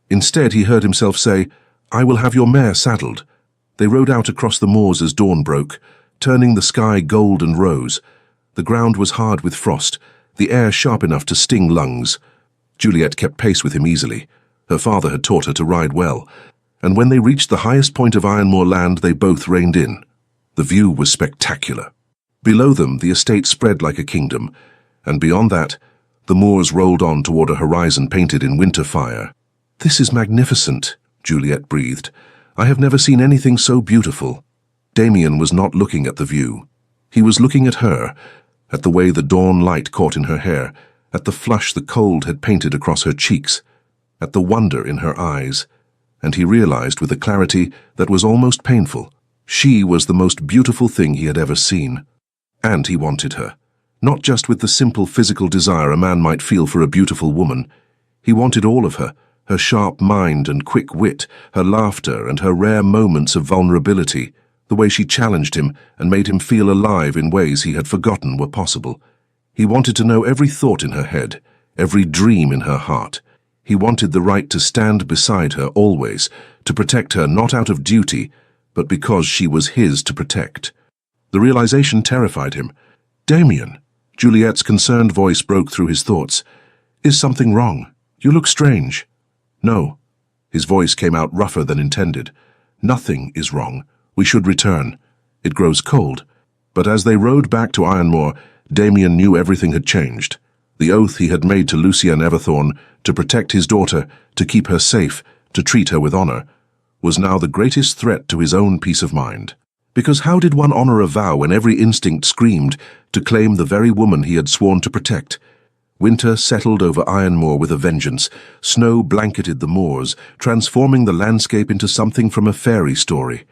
Instead, he heard himself say, "I will have your mare saddled." They rode out across the moors as dawn broke, turning the sky gold and rose. The ground was hard with frost, the air sharp enough to sting lungs. Juliet kept pace with him easily. Her father had taught her to ride well, and when they reached the highest point of Ironmoor land, they both reined in. The view was spectacular. Below them, the estate spread like a kingdom, and beyond that, the moors rolled on toward a horizon painted in winter fire. "This is magnificent," Juliet breathed. "I have never seen anything so beautiful." Damien was not looking at the view. He was looking at her, at the way the dawn light caught in her hair, at the flush the cold had painted across her cheeks, at the wonder in her eyes, and he realized with a clarity that was almost painful, she was the most beautiful thing he had ever seen. And he wanted her, not just with the simple physical desire a man might feel for a beautiful woman. He wanted all of her, her sharp mind and quick wit, her laughter and her rare moments of vulnerability, the way she challenged him and made him feel alive in ways he had forgotten were possible. He wanted to know every thought in her head, every dream in her heart. He wanted the right to stand beside her always, to protect her not out of duty, but because she was his to protect. The realization terrified him. "Damien," Juliet's concerned voice broke through his thoughts. "Is something wrong? You look strange." "No." His voice came out rougher than intended. "Nothing is wrong. We should return. It grows cold." But as they rode back to Ironmore, Damien knew everything had changed. The oath he had made to Lucienne Everthorne, to protect his daughter, to keep her safe, to treat her with honor, was now the greatest threat to his own peace of mind. Because how did one honor a vow when every instinct screamed to claim the very woman he had sworn to protect? Winter settled over Ironmore with a vengeance. Snow blanketed the moors, transforming the landscape into something from a fairy story.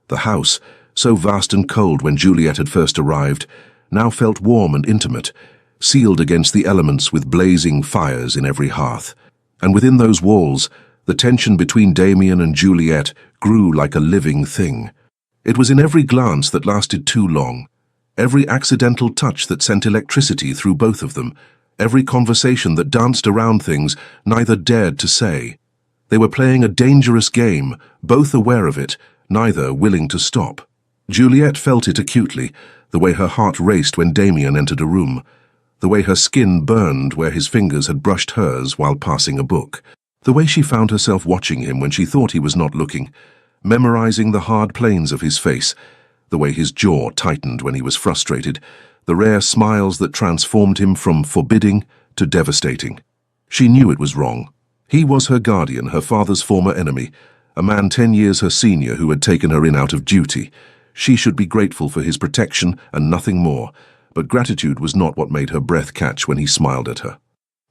The house, so vast and cold when Juliet had first arrived, now felt warm and intimate, sealed against the elements with blazing fires in every hearth. And within those walls, the tension between Damien and Juliet grew like a living thing. It was in every glance that lasted too long, every accidental touch that sent electricity through both of them, every conversation that danced around things neither dared to say. They were playing a dangerous game, both aware of it, neither willing to stop. Juliet felt it acutely, the way her heart raced when Damien entered a room, the way her skin burned where his fingers had brushed hers while passing a book, the way she found herself watching him when she thought he was not looking, memorizing the hard planes of his face, the way his jaw tightened when he was frustrated, the rare smiles that transformed him from forbidding to devastating. She knew it was wrong. He was her guardian, her father's former enemy, a man 10 years her senior who had taken her in out of duty. She should be grateful for his protection and nothing more, but gratitude was not what made her breath catch when he smiled at her.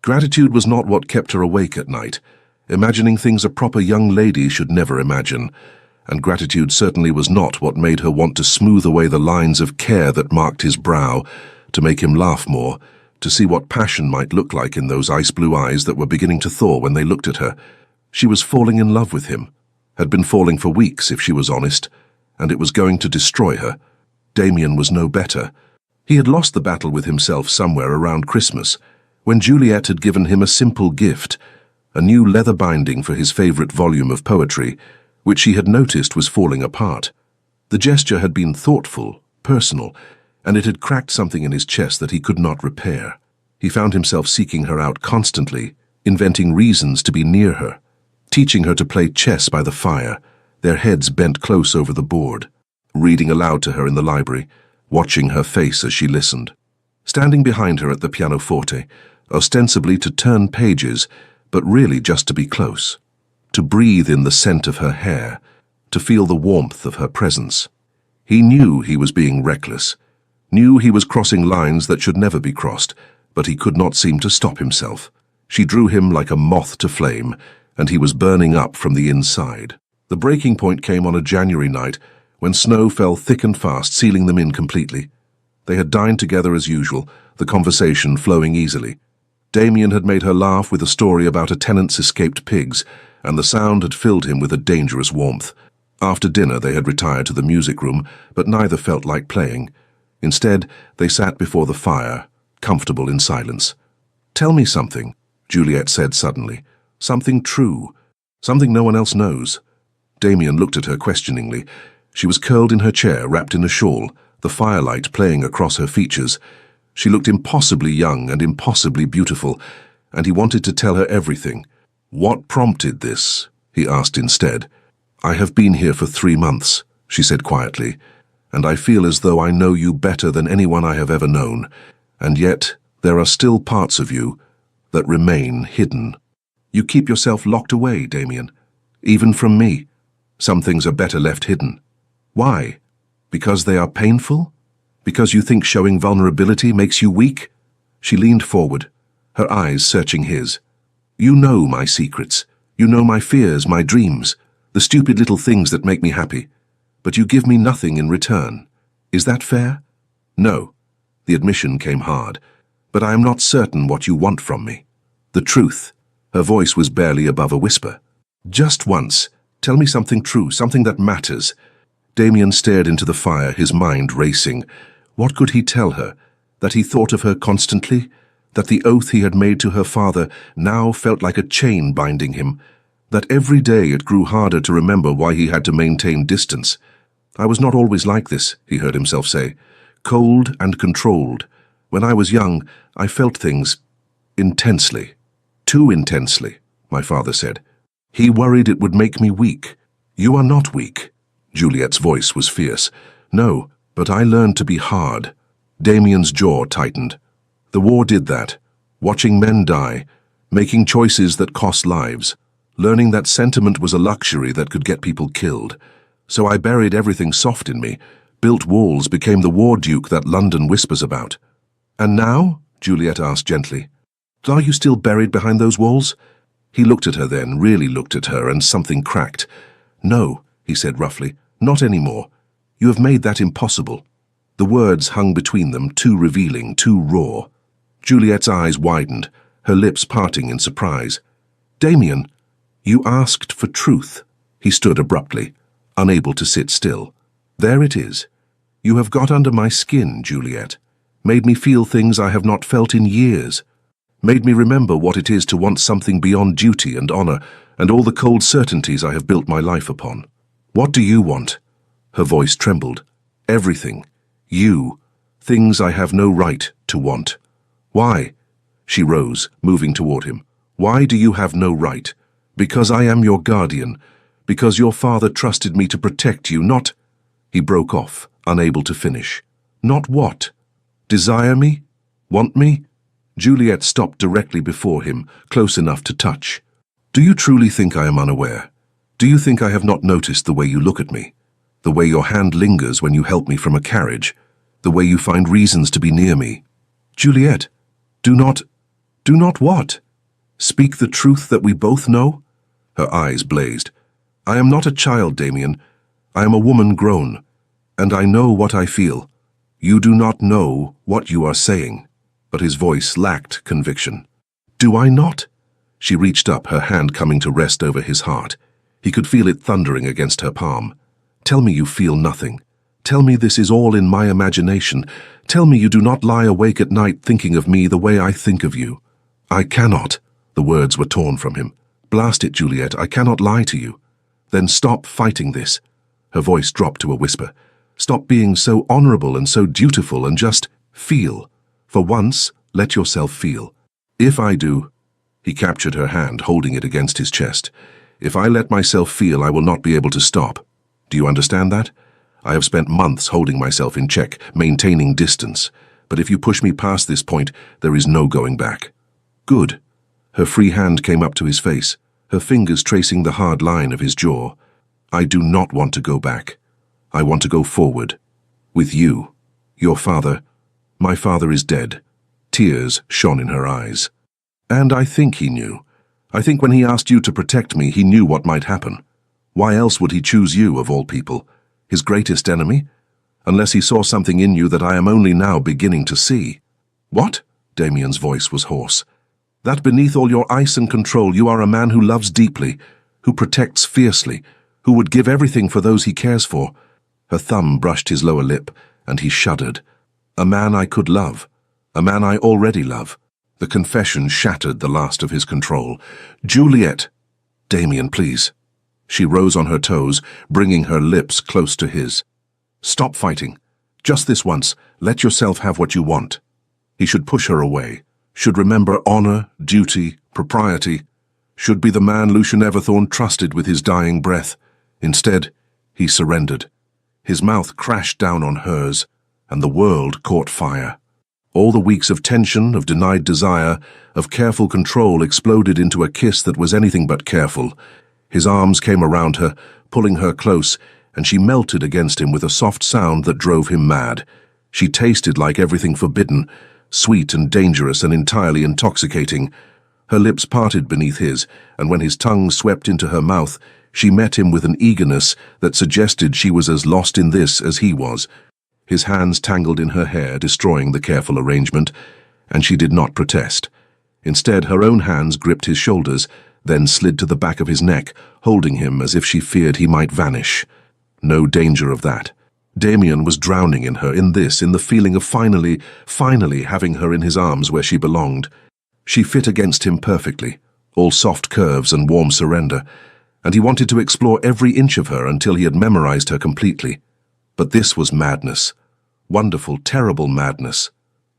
Gratitude was not what kept her awake at night, imagining things a proper young lady should never imagine, and gratitude certainly was not what made her want to smooth away the lines of care that marked his brow, to make him laugh more, to see what passion might look like in those ice-blue eyes that were beginning to thaw when they looked at her. She was falling in love with him, had been falling for weeks if she was honest, and it was going to destroy her. Damien was no better. He had lost the battle with himself somewhere around Christmas, when Juliet had given him a simple gift, a new leather binding for his favorite volume of poetry, which she had noticed was falling apart. The gesture had been thoughtful, personal, and it had cracked something in his chest that he could not repair. He found himself seeking her out constantly, inventing reasons to be near her, teaching her to play chess by the fire, their heads bent close over the board, reading aloud to her in the library, watching her face as she listened. Standing behind her at the pianoforte, ostensibly to turn pages, but really just to be close, to breathe in the scent of her hair, to feel the warmth of her presence. He knew he was being reckless, knew he was crossing lines that should never be crossed, but he could not seem to stop himself. She drew him like a moth to flame, and he was burning up from the inside. The breaking point came on a January night, when snow fell thick and fast, sealing them in completely. They had dined together as usual, the conversation flowing easily. Damien had made her laugh with a story about a tenant's escaped pigs, and the sound had filled him with a dangerous warmth. After dinner they had retired to the music room, but neither felt like playing. Instead, they sat before the fire, comfortable in silence. "Tell me something," Juliet said suddenly. "Something true. Something no one else knows." Damien looked at her questioningly. She was curled in her chair, wrapped in a shawl, the firelight playing across her features. She looked impossibly young and impossibly beautiful, and he wanted to tell her everything. "What prompted this?" he asked instead. "I have been here for 3 months," she said quietly, "and I feel as though I know you better than anyone I have ever known, and yet there are still parts of you that remain hidden. You keep yourself locked away, Damien, even from me. Some things are better left hidden. Why? Because they are painful? Because you think showing vulnerability makes you weak?" She leaned forward, her eyes searching his. "You know my secrets. You know my fears, my dreams, the stupid little things that make me happy. But you give me nothing in return. Is that fair?" "No." The admission came hard. "But I am not certain what you want from me." The truth. Her voice was barely above a whisper. "Just once. Tell me something true, something that matters." Damien stared into the fire, his mind racing. What could he tell her? That he thought of her constantly? That the oath he had made to her father now felt like a chain binding him? That every day it grew harder to remember why he had to maintain distance? "I was not always like this," he heard himself say. "Cold and controlled. When I was young, I felt things intensely. Too intensely," my father said. "He worried it would make me weak." "You are not weak." Juliet's voice was fierce. "No, but I learned to be hard." Damien's jaw tightened. "The war did that. Watching men die, making choices that cost lives, learning that sentiment was a luxury that could get people killed. So I buried everything soft in me, built walls, became the war duke that London whispers about." "And now?" Juliet asked gently. "Are you still buried behind those walls?" He looked at her then, really looked at her, and something cracked. "No," he said roughly, "not anymore. You have made that impossible." The words hung between them, too revealing, too raw. Juliet's eyes widened, her lips parting in surprise. "Damien, you asked for truth." He stood abruptly, unable to sit still. "There it is. You have got under my skin, Juliet. Made me feel things I have not felt in years. Made me remember what it is to want something beyond duty and honor and all the cold certainties I have built my life upon. What do you want?" Her voice trembled. "Everything. You. Things I have no right to want." "Why?" She rose, moving toward him. "Why do you have no right?" "Because I am your guardian. Because your father trusted me to protect you, not—" He broke off, unable to finish. "Not what? Desire me? Want me?" Juliet stopped directly before him, close enough to touch. "Do you truly think I am unaware? Do you think I have not noticed the way you look at me? The way your hand lingers when you help me from a carriage? The way you find reasons to be near me? Juliet, do not what? Speak the truth that we both know?" Her eyes blazed. "I am not a child, Damien. I am a woman grown, and I know what I feel. You do not know what you are saying." But his voice lacked conviction. "Do I not?" She reached up, her hand coming to rest over his heart. He could feel it thundering against her palm. "Tell me you feel nothing. Tell me this is all in my imagination. Tell me you do not lie awake at night thinking of me the way I think of you." "I cannot." The words were torn from him. "Blast it, Juliet, I cannot lie to you." "Then stop fighting this." Her voice dropped to a whisper. "Stop being so honorable and so dutiful and just feel. For once, let yourself feel." "If I do—" He captured her hand, holding it against his chest. "If I let myself feel, I will not be able to stop. Do you understand that? I have spent months holding myself in check, maintaining distance. But if you push me past this point, there is no going back." "Good." Her free hand came up to his face, her fingers tracing the hard line of his jaw. "I do not want to go back. I want to go forward. With you. Your father. My father is dead." Tears shone in her eyes. "And I think he knew. I think when he asked you to protect me, he knew what might happen. Why else would he choose you, of all people? His greatest enemy? Unless he saw something in you that I am only now beginning to see." "What?" Damien's voice was hoarse. "That beneath all your ice and control, you are a man who loves deeply, who protects fiercely, who would give everything for those he cares for." Her thumb brushed his lower lip, and he shuddered. "A man I could love. A man I already love." The confession shattered the last of his control. "Juliet!" "Damien, please." She rose on her toes, bringing her lips close to his. "Stop fighting. Just this once, let yourself have what you want." He should push her away, should remember honor, duty, propriety, should be the man Lucian Everthorne trusted with his dying breath. Instead, he surrendered. His mouth crashed down on hers, and the world caught fire. All the weeks of tension, of denied desire, of careful control exploded into a kiss that was anything but careful. His arms came around her, pulling her close, and she melted against him with a soft sound that drove him mad. She tasted like everything forbidden, sweet and dangerous and entirely intoxicating. Her lips parted beneath his, and when his tongue swept into her mouth, she met him with an eagerness that suggested she was as lost in this as he was. His hands tangled in her hair, destroying the careful arrangement, and she did not protest. Instead, her own hands gripped his shoulders, then slid to the back of his neck, holding him as if she feared he might vanish. No danger of that. Damien was drowning in her, in the feeling of finally having her in his arms where she belonged. She fit against him perfectly, all soft curves and warm surrender, and he wanted to explore every inch of her until he had memorized her completely. But this was madness. Wonderful, terrible madness.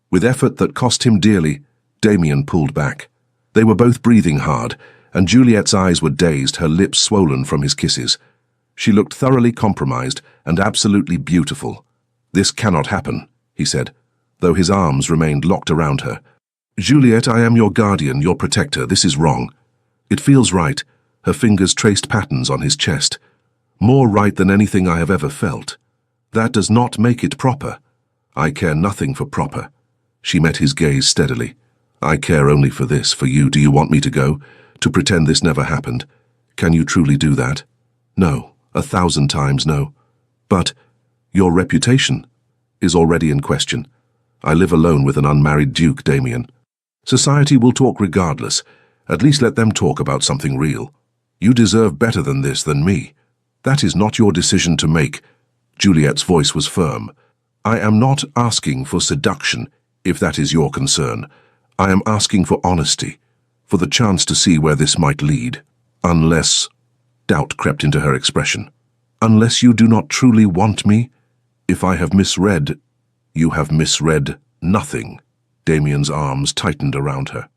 With effort that cost him dearly, Damien pulled back. They were both breathing hard, and Juliet's eyes were dazed, her lips swollen from his kisses. She looked thoroughly compromised and absolutely beautiful. "This cannot happen," he said, though his arms remained locked around her. "Juliet, I am your guardian, your protector. This is wrong." "It feels right." Her fingers traced patterns on his chest. "More right than anything I have ever felt. That does not make it proper." "I care nothing for proper." She met his gaze steadily. "I care only for this, for you. Do you want me to go? To pretend this never happened? Can you truly do that?" "No, 1,000 times no." "But your reputation is already in question. I live alone with an unmarried duke, Damien. Society will talk regardless. At least let them talk about something real. You deserve better than this, than me. That is not your decision to make." Juliet's voice was firm. "I am not asking for seduction, if that is your concern. I am asking for honesty, for the chance to see where this might lead. Unless—" doubt crept into her expression. "Unless you do not truly want me? If I have misread—" "You have misread nothing." Damien's arms tightened around her.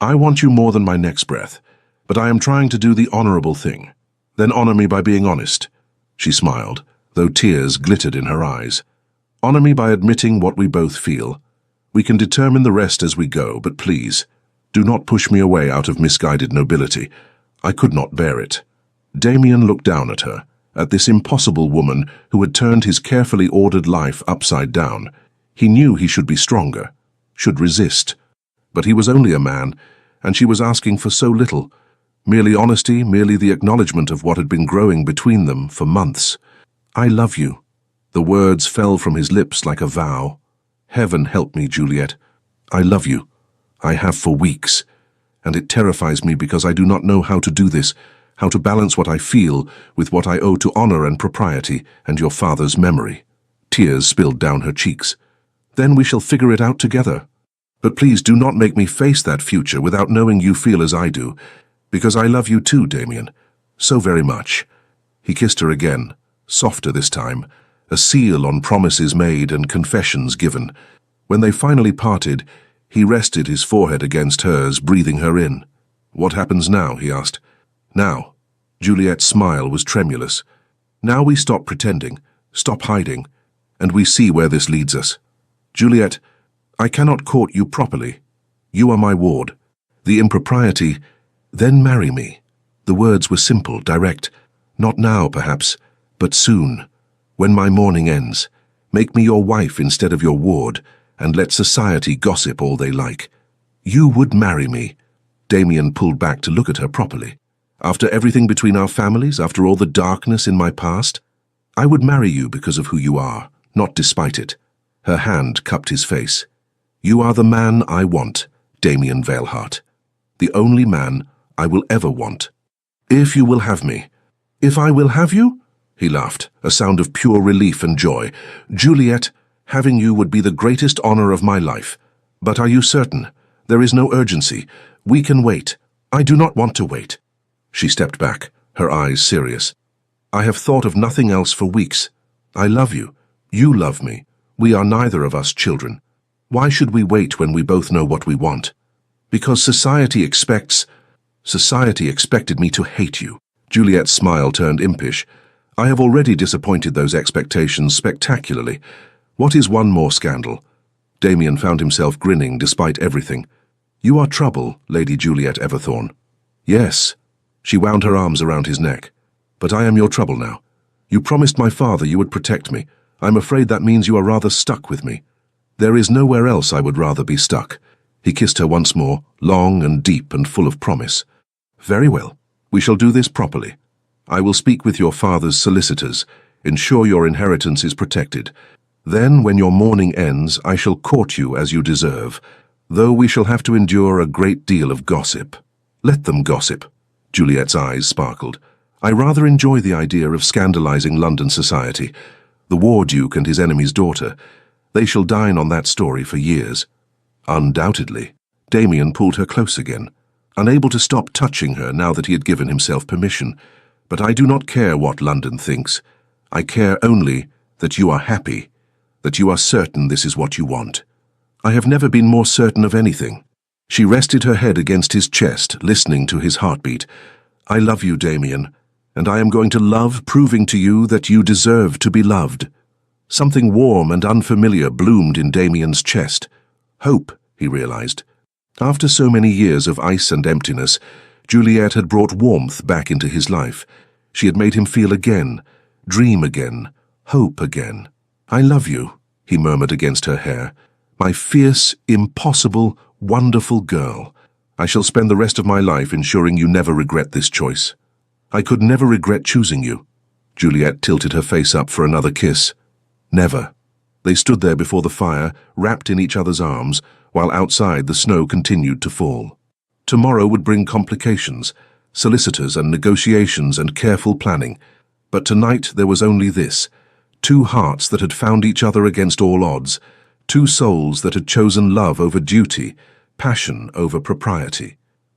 "I want you more than my next breath, but I am trying to do the honorable thing. Then honor me by being honest." She smiled, though tears glittered in her eyes. "Honor me by admitting what we both feel. We can determine the rest as we go, but please, do not push me away out of misguided nobility. I could not bear it." Damien looked down at her, at this impossible woman who had turned his carefully ordered life upside down. He knew he should be stronger, should resist. But he was only a man, and she was asking for so little. Merely honesty, merely the acknowledgement of what had been growing between them for months. "I love you." The words fell from his lips like a vow. "Heaven help me, Juliet. I love you. I have for weeks. And it terrifies me because I do not know how to do this, how to balance what I feel with what I owe to honor and propriety and your father's memory." Tears spilled down her cheeks. "Then we shall figure it out together. But please do not make me face that future without knowing you feel as I do, because I love you too, Damien. So very much." He kissed her again, softer this time, a seal on promises made and confessions given. When they finally parted, he rested his forehead against hers, breathing her in. "What happens now?" he asked. "Now." Juliet's smile was tremulous. "Now we stop pretending, stop hiding, and we see where this leads us. Juliet, I cannot court you properly. You are my ward. The impropriety, then marry me." The words were simple, direct. "Not now, perhaps, but soon. When my mourning ends, make me your wife instead of your ward, and let society gossip all they like." "You would marry me." Damien pulled back to look at her properly. "After everything between our families, after all the darkness in my past? I would marry you because of who you are, not despite it." Her hand cupped his face. "You are the man I want, Damien Veilheart. The only man I will ever want. If you will have me." "If I will have you?" He laughed, a sound of pure relief and joy. "Juliet, having you would be the greatest honor of my life. But are you certain? There is no urgency. We can wait. I do not want to wait." She stepped back, her eyes serious. "I have thought of nothing else for weeks. I love you. You love me. We are neither of us children. Why should we wait when we both know what we want? Because society expects—" "Society expected me to hate you." Juliet's smile turned impish. "I have already disappointed those expectations spectacularly. What is one more scandal?" Damien found himself grinning despite everything. "You are trouble, Lady Juliet Everthorne." "Yes." She wound her arms around his neck. "But I am your trouble now. You promised my father you would protect me. I'm afraid that means you are rather stuck with me." "There is nowhere else I would rather be stuck." He kissed her once more, long and deep and full of promise. "Very well. We shall do this properly. I will speak with your father's solicitors, ensure your inheritance is protected. Then, when your mourning ends, I shall court you as you deserve. though we shall have to endure a great deal of gossip. Let them gossip. Juliet's eyes sparkled. I rather enjoy the idea of scandalizing London society. The War Duke and his enemy's daughter. They shall dine on that story for years. Undoubtedly. Damien pulled her close again, unable to stop touching her now that he had given himself permission. But I do not care what London thinks. I care only that you are happy, that you are certain this is what you want. I have never been more certain of anything. She rested her head against his chest, listening to his heartbeat. I love you, Damien, and I am going to love proving to you that you deserve to be loved. Something warm and unfamiliar bloomed in Damien's chest. Hope, he realized. After so many years of ice and emptiness, Juliet had brought warmth back into his life. She had made him feel again, dream again, hope again. I love you, he murmured against her hair. My fierce, impossible, wonderful girl. I shall spend the rest of my life ensuring you never regret this choice. I could never regret choosing you. Juliet tilted her face up for another kiss. Never. They stood there before the fire, wrapped in each other's arms, while outside the snow continued to fall. Tomorrow would bring complications, solicitors and negotiations and careful planning. But tonight there was only this. Two hearts that had found each other against all odds. Two souls that had chosen love over duty, passion over propriety.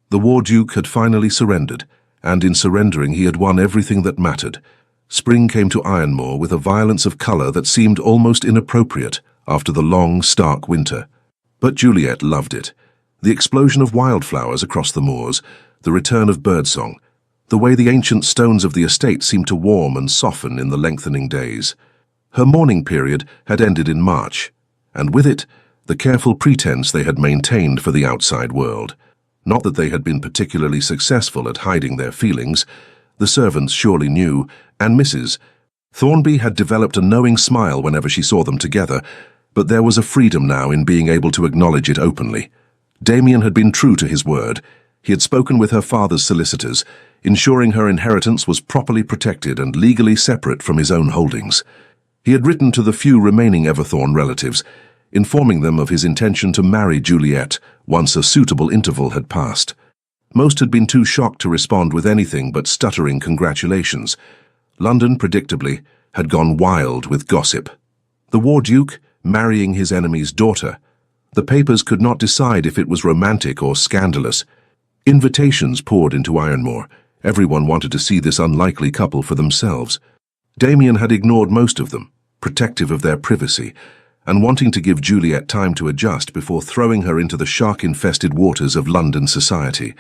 The War Duke had finally surrendered, and in surrendering he had won everything that mattered. Spring came to Ironmoor with a violence of colour that seemed almost inappropriate after the long, stark winter. But Juliet loved it. The explosion of wildflowers across the moors, the return of birdsong, the way the ancient stones of the estate seemed to warm and soften in the lengthening days. Her mourning period had ended in March, and with it, the careful pretense they had maintained for the outside world. Not that they had been particularly successful at hiding their feelings. The servants surely knew, and Mrs. Thornby had developed a knowing smile whenever she saw them together, but there was a freedom now in being able to acknowledge it openly. Damien had been true to his word. He had spoken with her father's solicitors, ensuring her inheritance was properly protected and legally separate from his own holdings. He had written to the few remaining Everthorne relatives, informing them of his intention to marry Juliet once a suitable interval had passed. Most had been too shocked to respond with anything but stuttering congratulations. London, predictably, had gone wild with gossip. The War Duke marrying his enemy's daughter. The papers could not decide if it was romantic or scandalous. Invitations poured into Ironmoor. Everyone wanted to see this unlikely couple for themselves. Damien had ignored most of them, protective of their privacy, and wanting to give Juliet time to adjust before throwing her into the shark-infested waters of London society.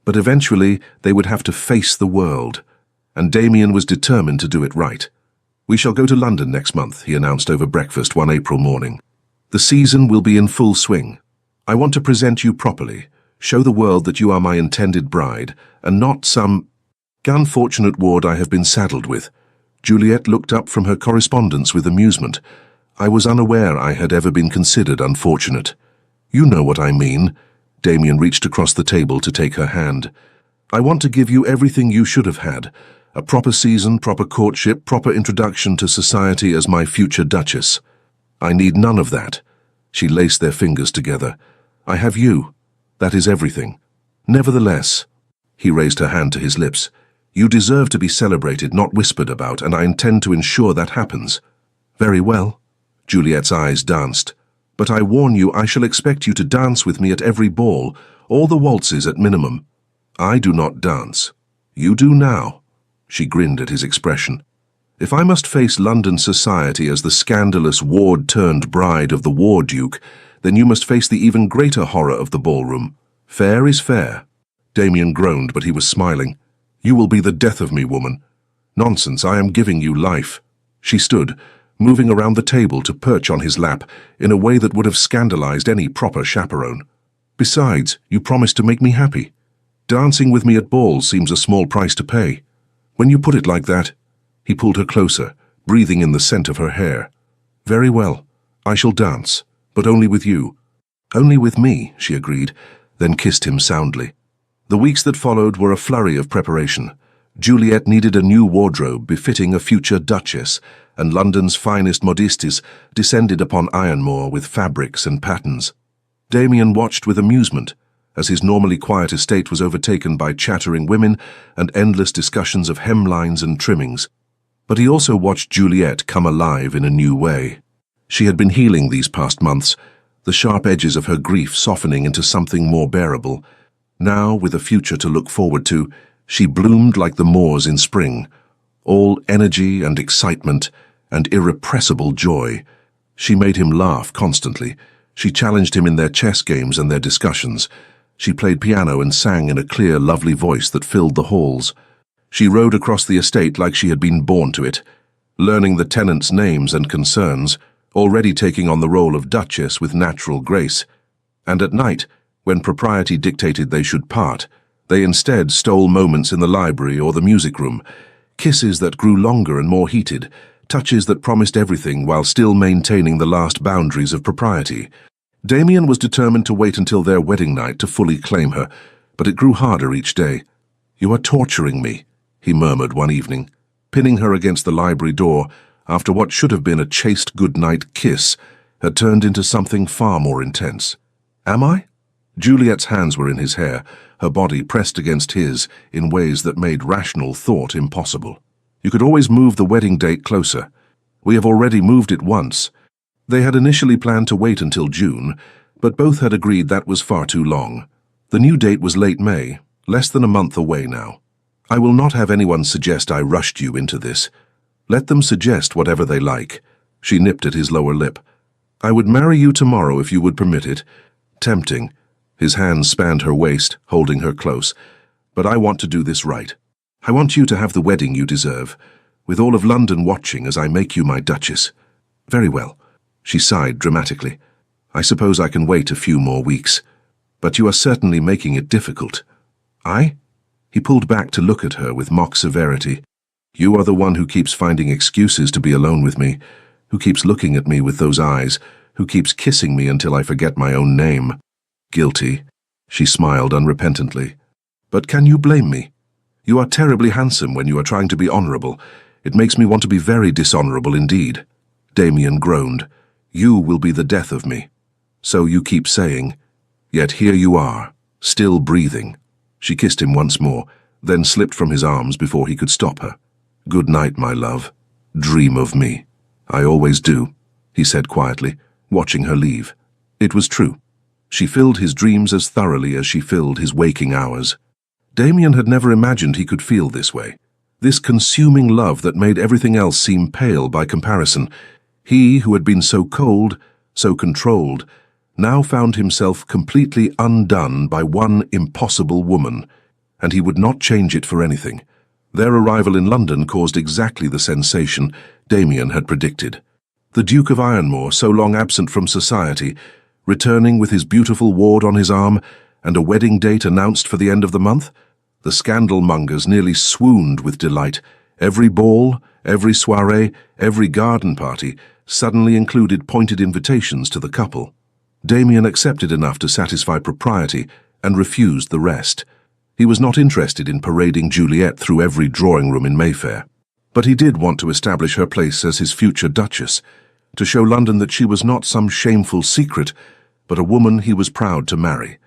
But eventually they would have to face the world, and Damien was determined to do it right. We shall go to London next month, he announced over breakfast one April morning. The season will be in full swing. I want to present you properly, show the world that you are my intended bride, and not some unfortunate ward I have been saddled with. Juliet looked up from her correspondence with amusement. I was unaware I had ever been considered unfortunate. You know what I mean. Damien reached across the table to take her hand. I want to give you everything you should have had. A proper season, proper courtship, proper introduction to society as my future Duchess. I need none of that. She laced their fingers together. I have you. That is everything. Nevertheless, he raised her hand to his lips. You deserve to be celebrated, not whispered about, and I intend to ensure that happens. Very well. Juliet's eyes danced. But I warn you, I shall expect you to dance with me at every ball, all the waltzes at minimum. I do not dance. You do now. She grinned at his expression. If I must face London society as the scandalous ward-turned-bride of the War Duke, then you must face the even greater horror of the ballroom. Fair is fair. Damien groaned, but he was smiling. You will be the death of me, woman. Nonsense, I am giving you life. She stood, moving around the table to perch on his lap in a way that would have scandalized any proper chaperone. Besides, you promised to make me happy. Dancing with me at balls seems a small price to pay. When you put it like that, he pulled her closer, breathing in the scent of her hair. Very well, I shall dance, but only with you. Only with me, she agreed, then kissed him soundly. The weeks that followed were a flurry of preparation. Juliet needed a new wardrobe befitting a future duchess, and London's finest modistes descended upon Ironmoor with fabrics and patterns. Damien watched with amusement, as his normally quiet estate was overtaken by chattering women and endless discussions of hemlines and trimmings. But he also watched Juliet come alive in a new way. She had been healing these past months, the sharp edges of her grief softening into something more bearable. Now, with a future to look forward to, she bloomed like the moors in spring, all energy and excitement and irrepressible joy. She made him laugh constantly. She challenged him in their chess games and their discussions. She played piano and sang in a clear, lovely voice that filled the halls. She rode across the estate like she had been born to it, learning the tenants' names and concerns, already taking on the role of duchess with natural grace. And at night, when propriety dictated they should part, they instead stole moments in the library or the music room, kisses that grew longer and more heated, touches that promised everything while still maintaining the last boundaries of propriety. Damien was determined to wait until their wedding night to fully claim her, but it grew harder each day. "You are torturing me," he murmured one evening, pinning her against the library door after what should have been a chaste good-night kiss had turned into something far more intense. "Am I?" Juliet's hands were in his hair, her body pressed against his in ways that made rational thought impossible. "You could always move the wedding date closer. We have already moved it once." They had initially planned to wait until June, but both had agreed that was far too long. The new date was late May, less than a month away now. "I will not have anyone suggest I rushed you into this. Let them suggest whatever they like." She nipped at his lower lip. "I would marry you tomorrow if you would permit it." Tempting. His hands spanned her waist, holding her close. "But I want to do this right. I want you to have the wedding you deserve, with all of London watching as I make you my duchess." "Very well." She sighed dramatically. "I suppose I can wait a few more weeks. But you are certainly making it difficult." "I?" He pulled back to look at her with mock severity. "You are the one who keeps finding excuses to be alone with me, who keeps looking at me with those eyes, who keeps kissing me until I forget my own name." "Guilty." She smiled unrepentantly. "But can you blame me? You are terribly handsome when you are trying to be honorable. It makes me want to be very dishonorable indeed." Damien groaned. "You will be the death of me." "So you keep saying. Yet here you are, still breathing." She kissed him once more, then slipped from his arms before he could stop her. "Good night, my love. Dream of me." "I always do," he said quietly, watching her leave. It was true. She filled his dreams as thoroughly as she filled his waking hours. Damien had never imagined he could feel this way. This consuming love that made everything else seem pale by comparison. He, who had been so cold, so controlled, now found himself completely undone by one impossible woman, and he would not change it for anything. Their arrival in London caused exactly the sensation Damien had predicted. The Duke of Ironmore, so long absent from society, returning with his beautiful ward on his arm and a wedding date announced for the end of the month. The scandal-mongers nearly swooned with delight. Every ball, every soirée, every garden party suddenly included pointed invitations to the couple. Damien accepted enough to satisfy propriety and refused the rest. He was not interested in parading Juliet through every drawing room in Mayfair. But he did want to establish her place as his future duchess, to show London that she was not some shameful secret, but a woman he was proud to marry.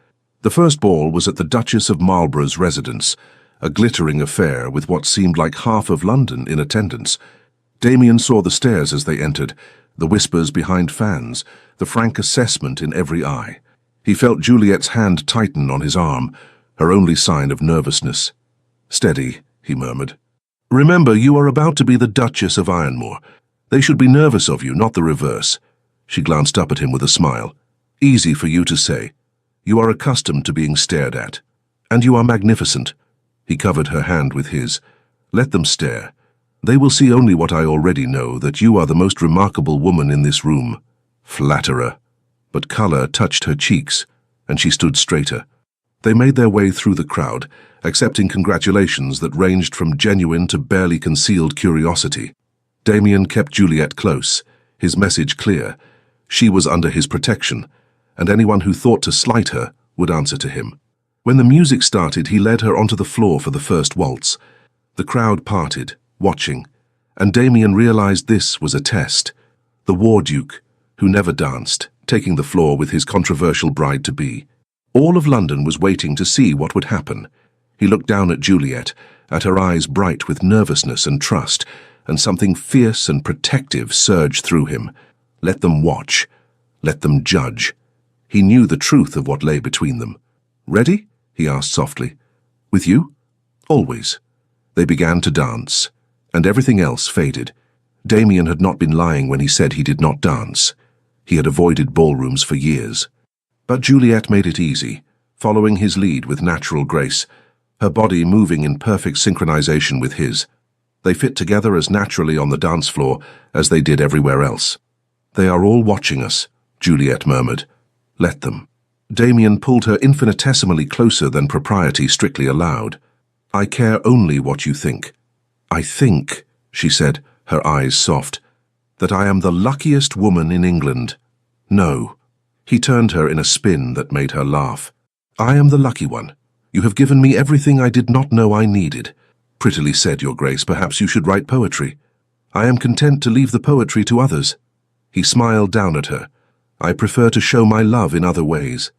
The first ball was at the Duchess of Marlborough's residence, a glittering affair with what seemed like half of London in attendance. Damien saw the stares as they entered, the whispers behind fans, the frank assessment in every eye. He felt Juliet's hand tighten on his arm, her only sign of nervousness. "Steady," he murmured. "Remember, you are about to be the Duchess of Ironmore. They should be nervous of you, not the reverse." She glanced up at him with a smile. "Easy for you to say. You are accustomed to being stared at. And you are magnificent." He covered her hand with his. "Let them stare. They will see only what I already know, that you are the most remarkable woman in this room." Flatterer. But color touched her cheeks, and she stood straighter. They made their way through the crowd, accepting congratulations that ranged from genuine to barely concealed curiosity. Damien kept Juliet close, his message clear. She was under his protection, and anyone who thought to slight her would answer to him. When the music started, he led her onto the floor for the first waltz. The crowd parted, watching, and Damien realized this was a test. The War Duke, who never danced, taking the floor with his controversial bride-to-be. All of London was waiting to see what would happen. He looked down at Juliet, at her eyes bright with nervousness and trust, and something fierce and protective surged through him. Let them watch. Let them judge. He knew the truth of what lay between them. "Ready?" he asked softly. "With you?" "Always." They began to dance, and everything else faded. Damien had not been lying when he said he did not dance. He had avoided ballrooms for years. But Juliet made it easy, following his lead with natural grace, her body moving in perfect synchronization with his. They fit together as naturally on the dance floor as they did everywhere else. "They are all watching us," Juliet murmured. "Let them." Damien pulled her infinitesimally closer than propriety strictly allowed. "I care only what you think." "I think," she said, her eyes soft, "that I am the luckiest woman in England." "No." He turned her in a spin that made her laugh. "I am the lucky one. You have given me everything I did not know I needed." "Prettily said, Your Grace. Perhaps you should write poetry." "I am content to leave the poetry to others." He smiled down at her. "I prefer to show my love in other ways."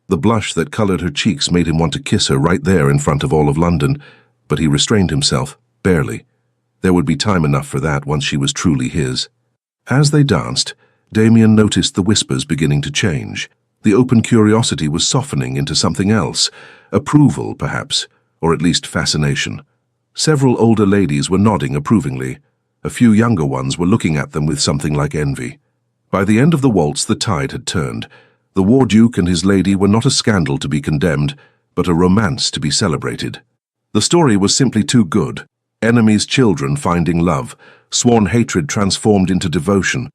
The blush that colored her cheeks made him want to kiss her right there in front of all of London, but he restrained himself, barely. There would be time enough for that once she was truly his. As they danced, Damien noticed the whispers beginning to change. The open curiosity was softening into something else, approval, perhaps, or at least fascination. Several older ladies were nodding approvingly. A few younger ones were looking at them with something like envy. By the end of the waltz, the tide had turned. The War Duke and his lady were not a scandal to be condemned, but a romance to be celebrated. The story was simply too good. Enemies' children finding love, sworn hatred transformed into devotion.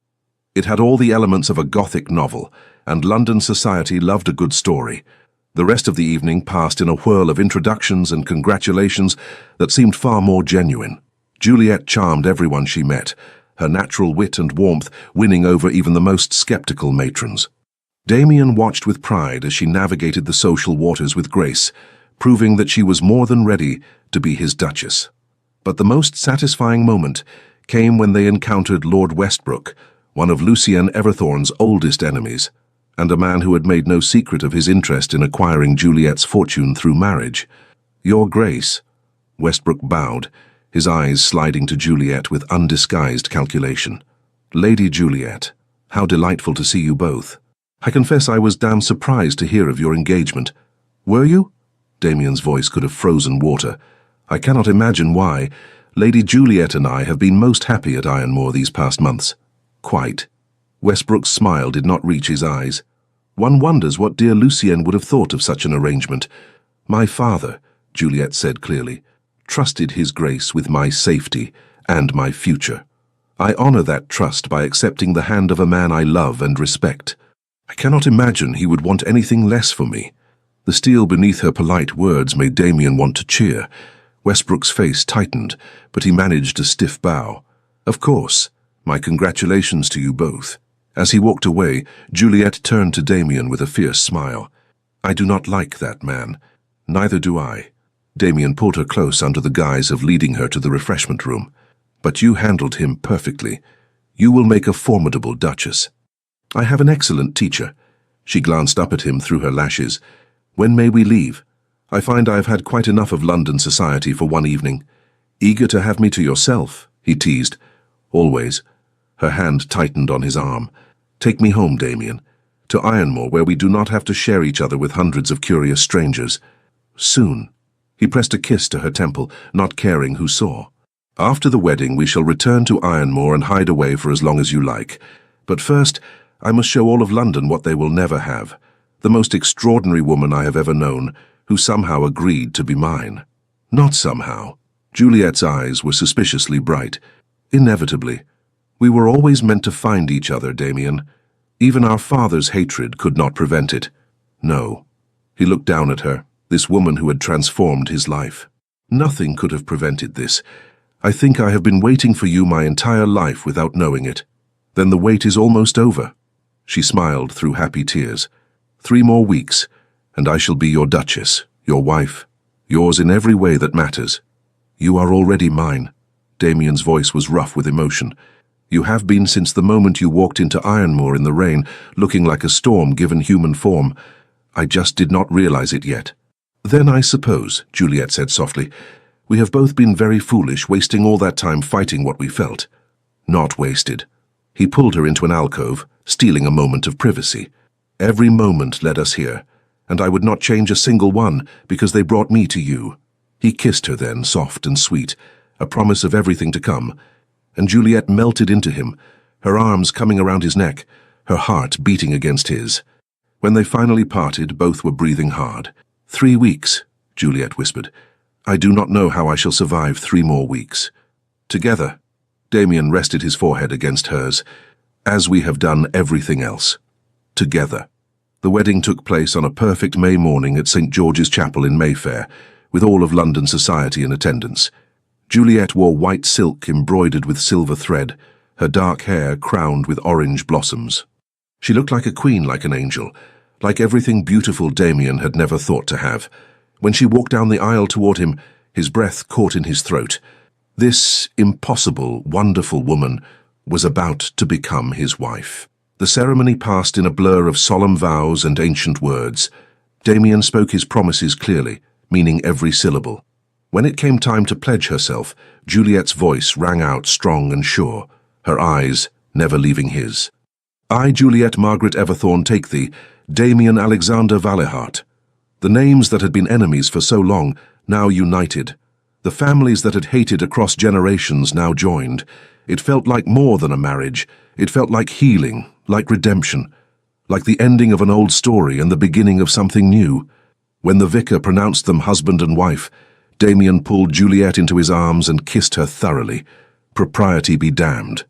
It had all the elements of a Gothic novel, and London society loved a good story. The rest of the evening passed in a whirl of introductions and congratulations that seemed far more genuine. Juliet charmed everyone she met, her natural wit and warmth winning over even the most skeptical matrons. Damien watched with pride as she navigated the social waters with grace, proving that she was more than ready to be his Duchess. But the most satisfying moment came when they encountered Lord Westbrook, one of Lucien Everthorne's oldest enemies, and a man who had made no secret of his interest in acquiring Juliet's fortune through marriage. "Your Grace." Westbrook bowed, his eyes sliding to Juliet with undisguised calculation. "Lady Juliet, how delightful to see you both. I confess I was damn surprised to hear of your engagement." "Were you?" Damien's voice could have frozen water. "I cannot imagine why. Lady Juliet and I have been most happy at Ironmore these past months." "Quite." Westbrook's smile did not reach his eyes. "One wonders what dear Lucien would have thought of such an arrangement." "My father," Juliet said clearly, "trusted his grace with my safety and my future. I honor that trust by accepting the hand of a man I love and respect. I cannot imagine he would want anything less for me." The steel beneath her polite words made Damien want to cheer. Westbrook's face tightened, but he managed a stiff bow. "Of course. My congratulations to you both." As he walked away, Juliet turned to Damien with a fierce smile. "I do not like that man." "Neither do I." Damien pulled her close under the guise of leading her to the refreshment room. "But you handled him perfectly. You will make a formidable Duchess." "I have an excellent teacher." She glanced up at him through her lashes. "When may we leave? I find I have had quite enough of London society for one evening." "Eager to have me to yourself," he teased. "Always." Her hand tightened on his arm. "Take me home, Damien. To Ironmore, where we do not have to share each other with hundreds of curious strangers." "Soon." He pressed a kiss to her temple, not caring who saw. "After the wedding, we shall return to Ironmore and hide away for as long as you like. But first, I must show all of London what they will never have. The most extraordinary woman I have ever known, who somehow agreed to be mine." "Not somehow." Juliet's eyes were suspiciously bright. "Inevitably. We were always meant to find each other, Damien. Even our father's hatred could not prevent it." "No." He looked down at her, this woman who had transformed his life. "Nothing could have prevented this. I think I have been waiting for you my entire life without knowing it." "Then the wait is almost over." She smiled through happy tears. 3 more weeks, and I shall be your Duchess, your wife, yours in every way that matters." "You are already mine." Damien's voice was rough with emotion. You have been since the moment you walked into Ironmoor in the rain, looking like a storm given human form. I just did not realize it yet." "Then I suppose," Juliet said softly, "we have both been very foolish, wasting all that time fighting what we felt." "Not wasted." He pulled her into an alcove, stealing a moment of privacy. "Every moment led us here, and I would not change a single one, because they brought me to you." He kissed her then, soft and sweet, a promise of everything to come, and Juliet melted into him, her arms coming around his neck, her heart beating against his. When they finally parted, both were breathing hard. 3 weeks, Juliet whispered. "I do not know how I shall survive 3 more weeks." Together, Damien rested his forehead against hers, as we have done everything else. Together. The wedding took place on a perfect May morning at St. George's Chapel in Mayfair, with all of London society in attendance. Juliet wore white silk embroidered with silver thread, her dark hair crowned with orange blossoms. She looked like a queen, like an angel, like everything beautiful Damien had never thought to have. When she walked down the aisle toward him, his breath caught in his throat. This impossible, wonderful woman was about to become his wife. The ceremony passed in a blur of solemn vows and ancient words. Damien spoke his promises clearly, meaning every syllable. When it came time to pledge herself, Juliet's voice rang out strong and sure, her eyes never leaving his. "I, Juliet Margaret Everthorne, take thee, Damien Alexander Valehart." The names that had been enemies for so long, now united. The families that had hated across generations now joined. It felt like more than a marriage. It felt like healing, like redemption, like the ending of an old story and the beginning of something new. When the vicar pronounced them husband and wife, Damien pulled Juliet into his arms and kissed her thoroughly. Propriety be damned.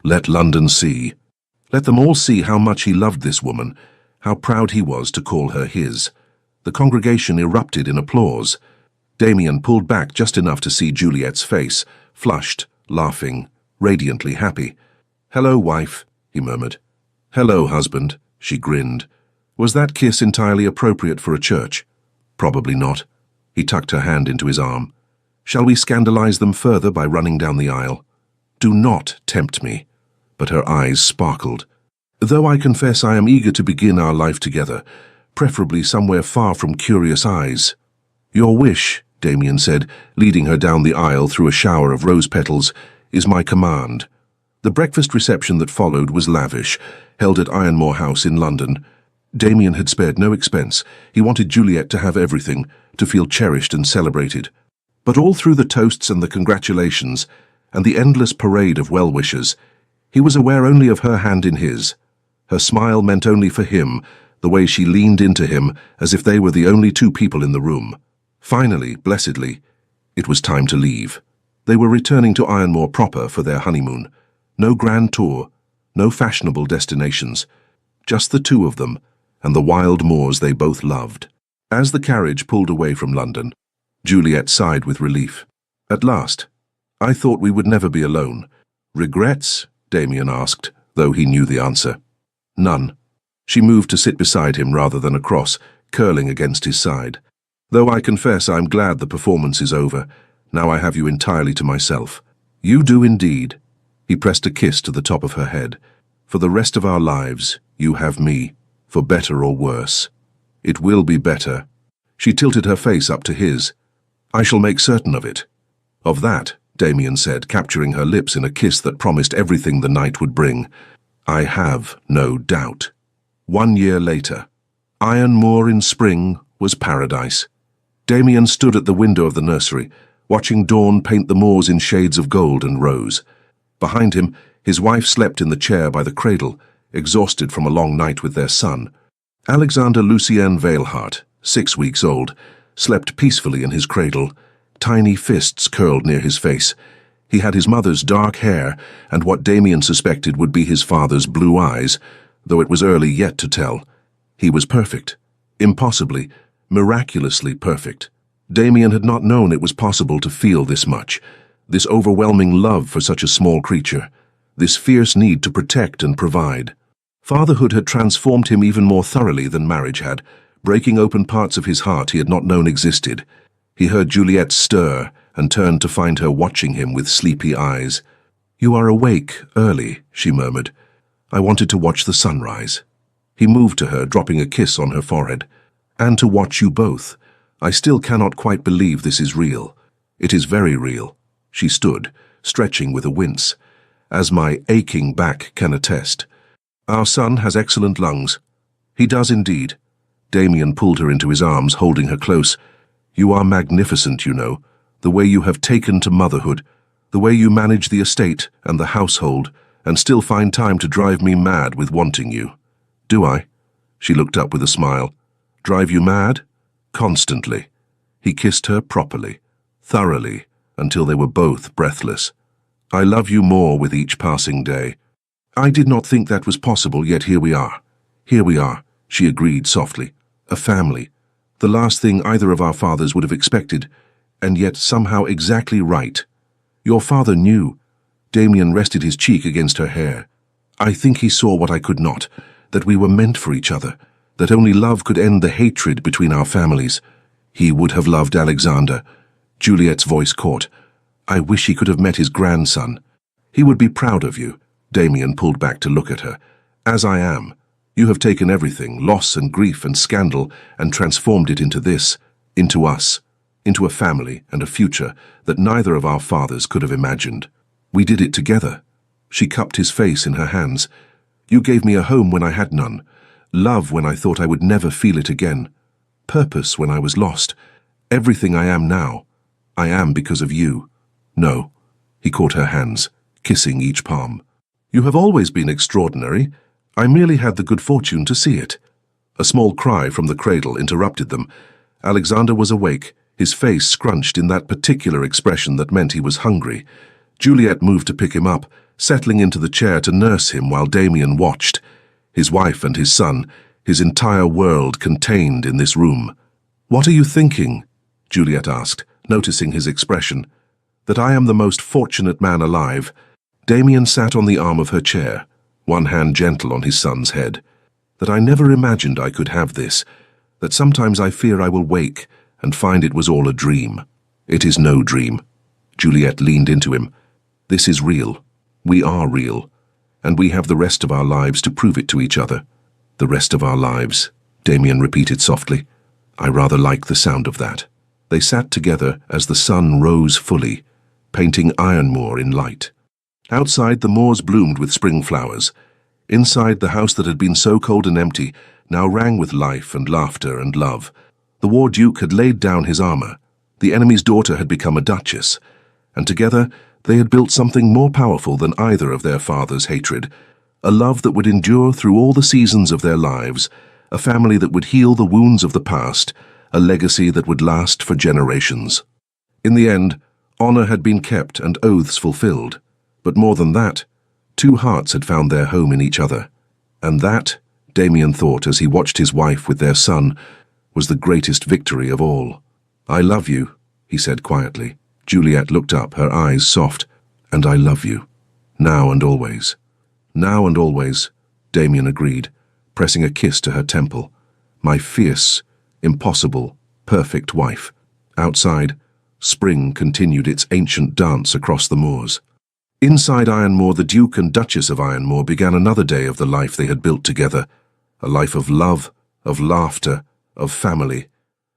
Let London see. Let them all see how much he loved this woman, how proud he was to call her his. The congregation erupted in applause. Damien pulled back just enough to see Juliet's face, flushed, laughing, radiantly happy. "Hello, wife," he murmured. "Hello, husband," she grinned. Was that kiss entirely appropriate for a church? Probably not. He tucked her hand into his arm. "Shall we scandalize them further by running down the aisle?" "Do not tempt me." But her eyes sparkled. "Though I confess I am eager to begin our life together, preferably somewhere far from curious eyes." "Your wish," Damien said, leading her down the aisle through a shower of rose petals, "is my command." The breakfast reception that followed was lavish, held at Ironmoor House in London. Damien had spared no expense. He wanted Juliet to have everything, to feel cherished and celebrated. But all through the toasts and the congratulations, and the endless parade of well-wishers, he was aware only of her hand in his. Her smile meant only for him, the way she leaned into him as if they were the only 2 people in the room. Finally, blessedly, it was time to leave. They were returning to Ironmoor proper for their honeymoon. No grand tour, no fashionable destinations, just the 2 of them and the wild moors they both loved. As the carriage pulled away from London, Juliet sighed with relief. "At last. I thought we would never be alone." "Regrets?" Damien asked, though he knew the answer. "None." She moved to sit beside him rather than across, curling against his side. "Though I confess I'm glad the performance is over. Now I have you entirely to myself." "You do indeed." He pressed a kiss to the top of her head. "For the rest of our lives, you have me, for better or worse." "It will be better." She tilted her face up to his. "I shall make certain of it." "Of that," Damien said, capturing her lips in a kiss that promised everything the night would bring, "I have no doubt." 1 year later. Ironmoor in spring was paradise. Damien stood at the window of the nursery, watching dawn paint the moors in shades of gold and rose. Behind him, his wife slept in the chair by the cradle, exhausted from a long night with their son. Alexander Lucien Valehart, 6 weeks old, slept peacefully in his cradle, tiny fists curled near his face. He had his mother's dark hair and what Damien suspected would be his father's blue eyes, though it was early yet to tell. He was perfect. Impossibly, miraculously perfect. Damien had not known it was possible to feel this much, this overwhelming love for such a small creature, this fierce need to protect and provide. Fatherhood had transformed him even more thoroughly than marriage had, breaking open parts of his heart he had not known existed. He heard Juliet stir and turned to find her watching him with sleepy eyes. "You are awake early," she murmured. "I wanted to watch the sunrise." He moved to her, dropping a kiss on her forehead. "And to watch you both. I still cannot quite believe this is real. It is very real." She stood, stretching with a wince, "as my aching back can attest. Our son has excellent lungs." "He does indeed." Damien pulled her into his arms, holding her close. "You are magnificent, you know, the way you have taken to motherhood, the way you manage the estate and the household, and still find time to drive me mad with wanting you." "Do I?" She looked up with a smile. "Drive you mad?" "Constantly." He kissed her properly, thoroughly, until they were both breathless. "I love you more with each passing day." "I did not think that was possible, yet here we are." "Here we are," she agreed softly. "A family. The last thing either of our fathers would have expected, and yet somehow exactly right. Your father knew." Damien rested his cheek against her hair. "I think he saw what I could not, that we were meant for each other, that only love could end the hatred between our families. He would have loved Alexander." Juliet's voice caught. "I wish he could have met his grandson. He would be proud of you." Damien pulled back to look at her. "As I am. You have taken everything, loss and grief and scandal, and transformed it into this, into us, into a family and a future that neither of our fathers could have imagined. We did it together." She cupped his face in her hands. "You gave me a home when I had none, love when I thought I would never feel it again, purpose when I was lost. Everything I am now, I am because of you." "No." He caught her hands, kissing each palm. "You have always been extraordinary. I merely had the good fortune to see it." A small cry from the cradle interrupted them. Alexander was awake, his face scrunched in that particular expression that meant he was hungry. Juliet moved to pick him up, settling into the chair to nurse him while Damien watched. His wife and his son, his entire world contained in this room. "What are you thinking?" Juliet asked, noticing his expression. "That I am the most fortunate man alive." Damien sat on the arm of her chair, one hand gentle on his son's head. "That I never imagined I could have this, that sometimes I fear I will wake and find it was all a dream." "It is no dream." Juliet leaned into him. "This is real. We are real, and we have the rest of our lives to prove it to each other." "The rest of our lives," Damien repeated softly. "I rather like the sound of that." They sat together as the sun rose fully, painting Ironmoor in light. Outside, the moors bloomed with spring flowers. Inside, the house that had been so cold and empty now rang with life and laughter and love. The War Duke had laid down his armor. The enemy's daughter had become a duchess, and together they had built something more powerful than either of their father's hatred, a love that would endure through all the seasons of their lives, a family that would heal the wounds of the past, a legacy that would last for generations. In the end, honor had been kept and oaths fulfilled. But more than that, two hearts had found their home in each other. And that, Damien thought as he watched his wife with their son, was the greatest victory of all. "I love you," he said quietly. Juliet looked up, her eyes soft. "And I love you. Now and always." "Now and always," Damien agreed, pressing a kiss to her temple. "My fierce, impossible, perfect wife." Outside, spring continued its ancient dance across the moors. Inside Ironmoor, the Duke and Duchess of Ironmoor began another day of the life they had built together, a life of love, of laughter, of family,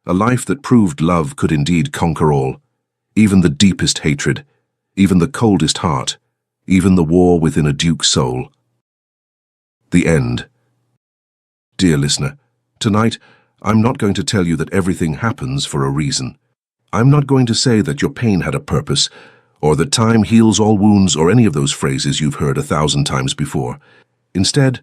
a life that proved love could indeed conquer all, even the deepest hatred, even the coldest heart, even the war within a duke's soul. The end. Dear listener, tonight I'm not going to tell you that everything happens for a reason. I'm not going to say that your pain had a purpose, or that time heals all wounds, or any of those phrases you've heard 1,000 times before. Instead,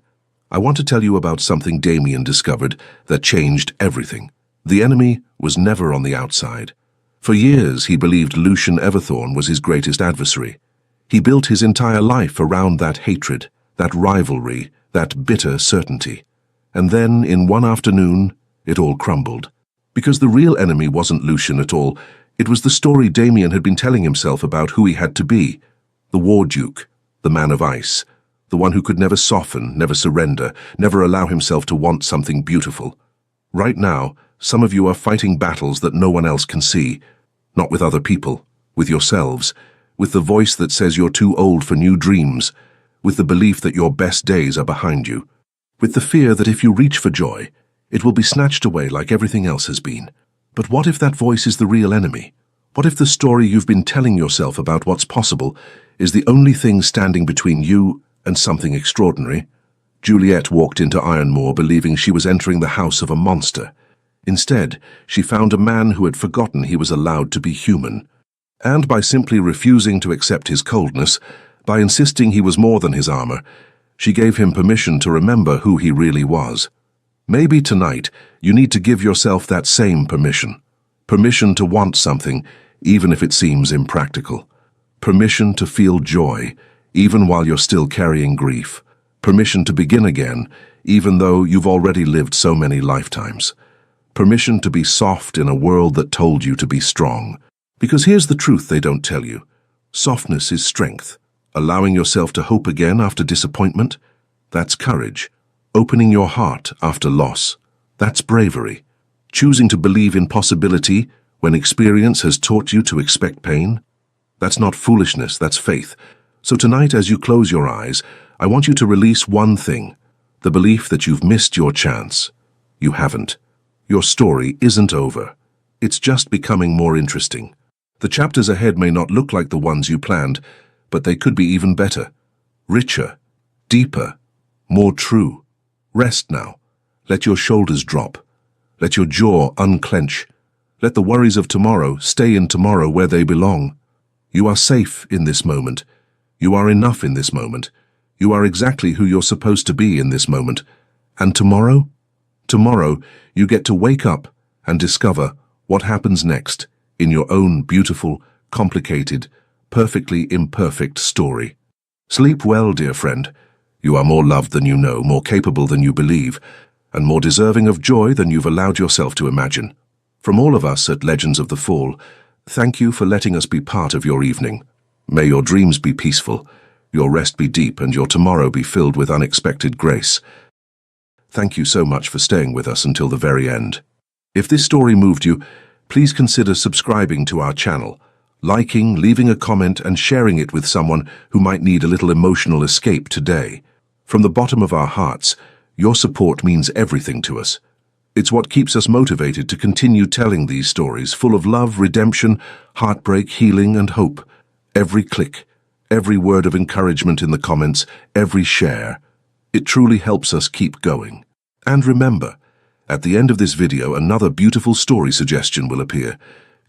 I want to tell you about something Damien discovered that changed everything. The enemy was never on the outside. For years he believed Lucian Everthorn was his greatest adversary. He built his entire life around that hatred, that rivalry, that bitter certainty. And then, in one afternoon, it all crumbled. Because the real enemy wasn't Lucian at all. It was the story Damien had been telling himself about who he had to be. The War Duke, the man of ice, the one who could never soften, never surrender, never allow himself to want something beautiful. Right now, some of you are fighting battles that no one else can see. Not with other people, with yourselves. with the voice that says you're too old for new dreams, with the belief that your best days are behind you, with the fear that if you reach for joy, it will be snatched away like everything else has been. But what if that voice is the real enemy? What if the story you've been telling yourself about what's possible is the only thing standing between you and something extraordinary? Juliet walked into Ironmore believing she was entering the house of a monster. Instead, she found a man who had forgotten he was allowed to be human. And by simply refusing to accept his coldness, by insisting he was more than his armor, she gave him permission to remember who he really was. Maybe tonight you need to give yourself that same permission. Permission to want something, even if it seems impractical. Permission to feel joy, even while you're still carrying grief. Permission to begin again, even though you've already lived so many lifetimes. Permission to be soft in a world that told you to be strong. Because here's the truth they don't tell you. Softness is strength. Allowing yourself to hope again after disappointment, that's courage. Opening your heart after loss, that's bravery. Choosing to believe in possibility when experience has taught you to expect pain, that's not foolishness, that's faith. So tonight, as you close your eyes, I want you to release one thing, the belief that you've missed your chance. You haven't. Your story isn't over. It's just becoming more interesting. The chapters ahead may not look like the ones you planned, but they could be even better. Richer, deeper, more true. Rest now. Let your shoulders drop. Let your jaw unclench. Let the worries of tomorrow stay in tomorrow where they belong. You are safe in this moment. You are enough in this moment. You are exactly who you're supposed to be in this moment. And tomorrow? Tomorrow, you get to wake up and discover what happens next in your own beautiful, complicated, perfectly imperfect story. Sleep well, dear friend. You are more loved than you know, more capable than you believe, and more deserving of joy than you've allowed yourself to imagine. From all of us at Legends of the Fall, thank you for letting us be part of your evening. May your dreams be peaceful, your rest be deep, and your tomorrow be filled with unexpected grace. Thank you so much for staying with us until the very end. If this story moved you, please consider subscribing to our channel, liking, leaving a comment, and sharing it with someone who might need a little emotional escape today. From the bottom of our hearts, your support means everything to us. It's what keeps us motivated to continue telling these stories full of love, redemption, heartbreak, healing, and hope. Every click, every word of encouragement in the comments, every share, it truly helps us keep going. And remember, at the end of this video, another beautiful story suggestion will appear.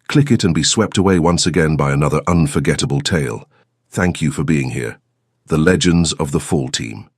Click it and be swept away once again by another unforgettable tale. Thank you for being here. The Legends of the Fall team.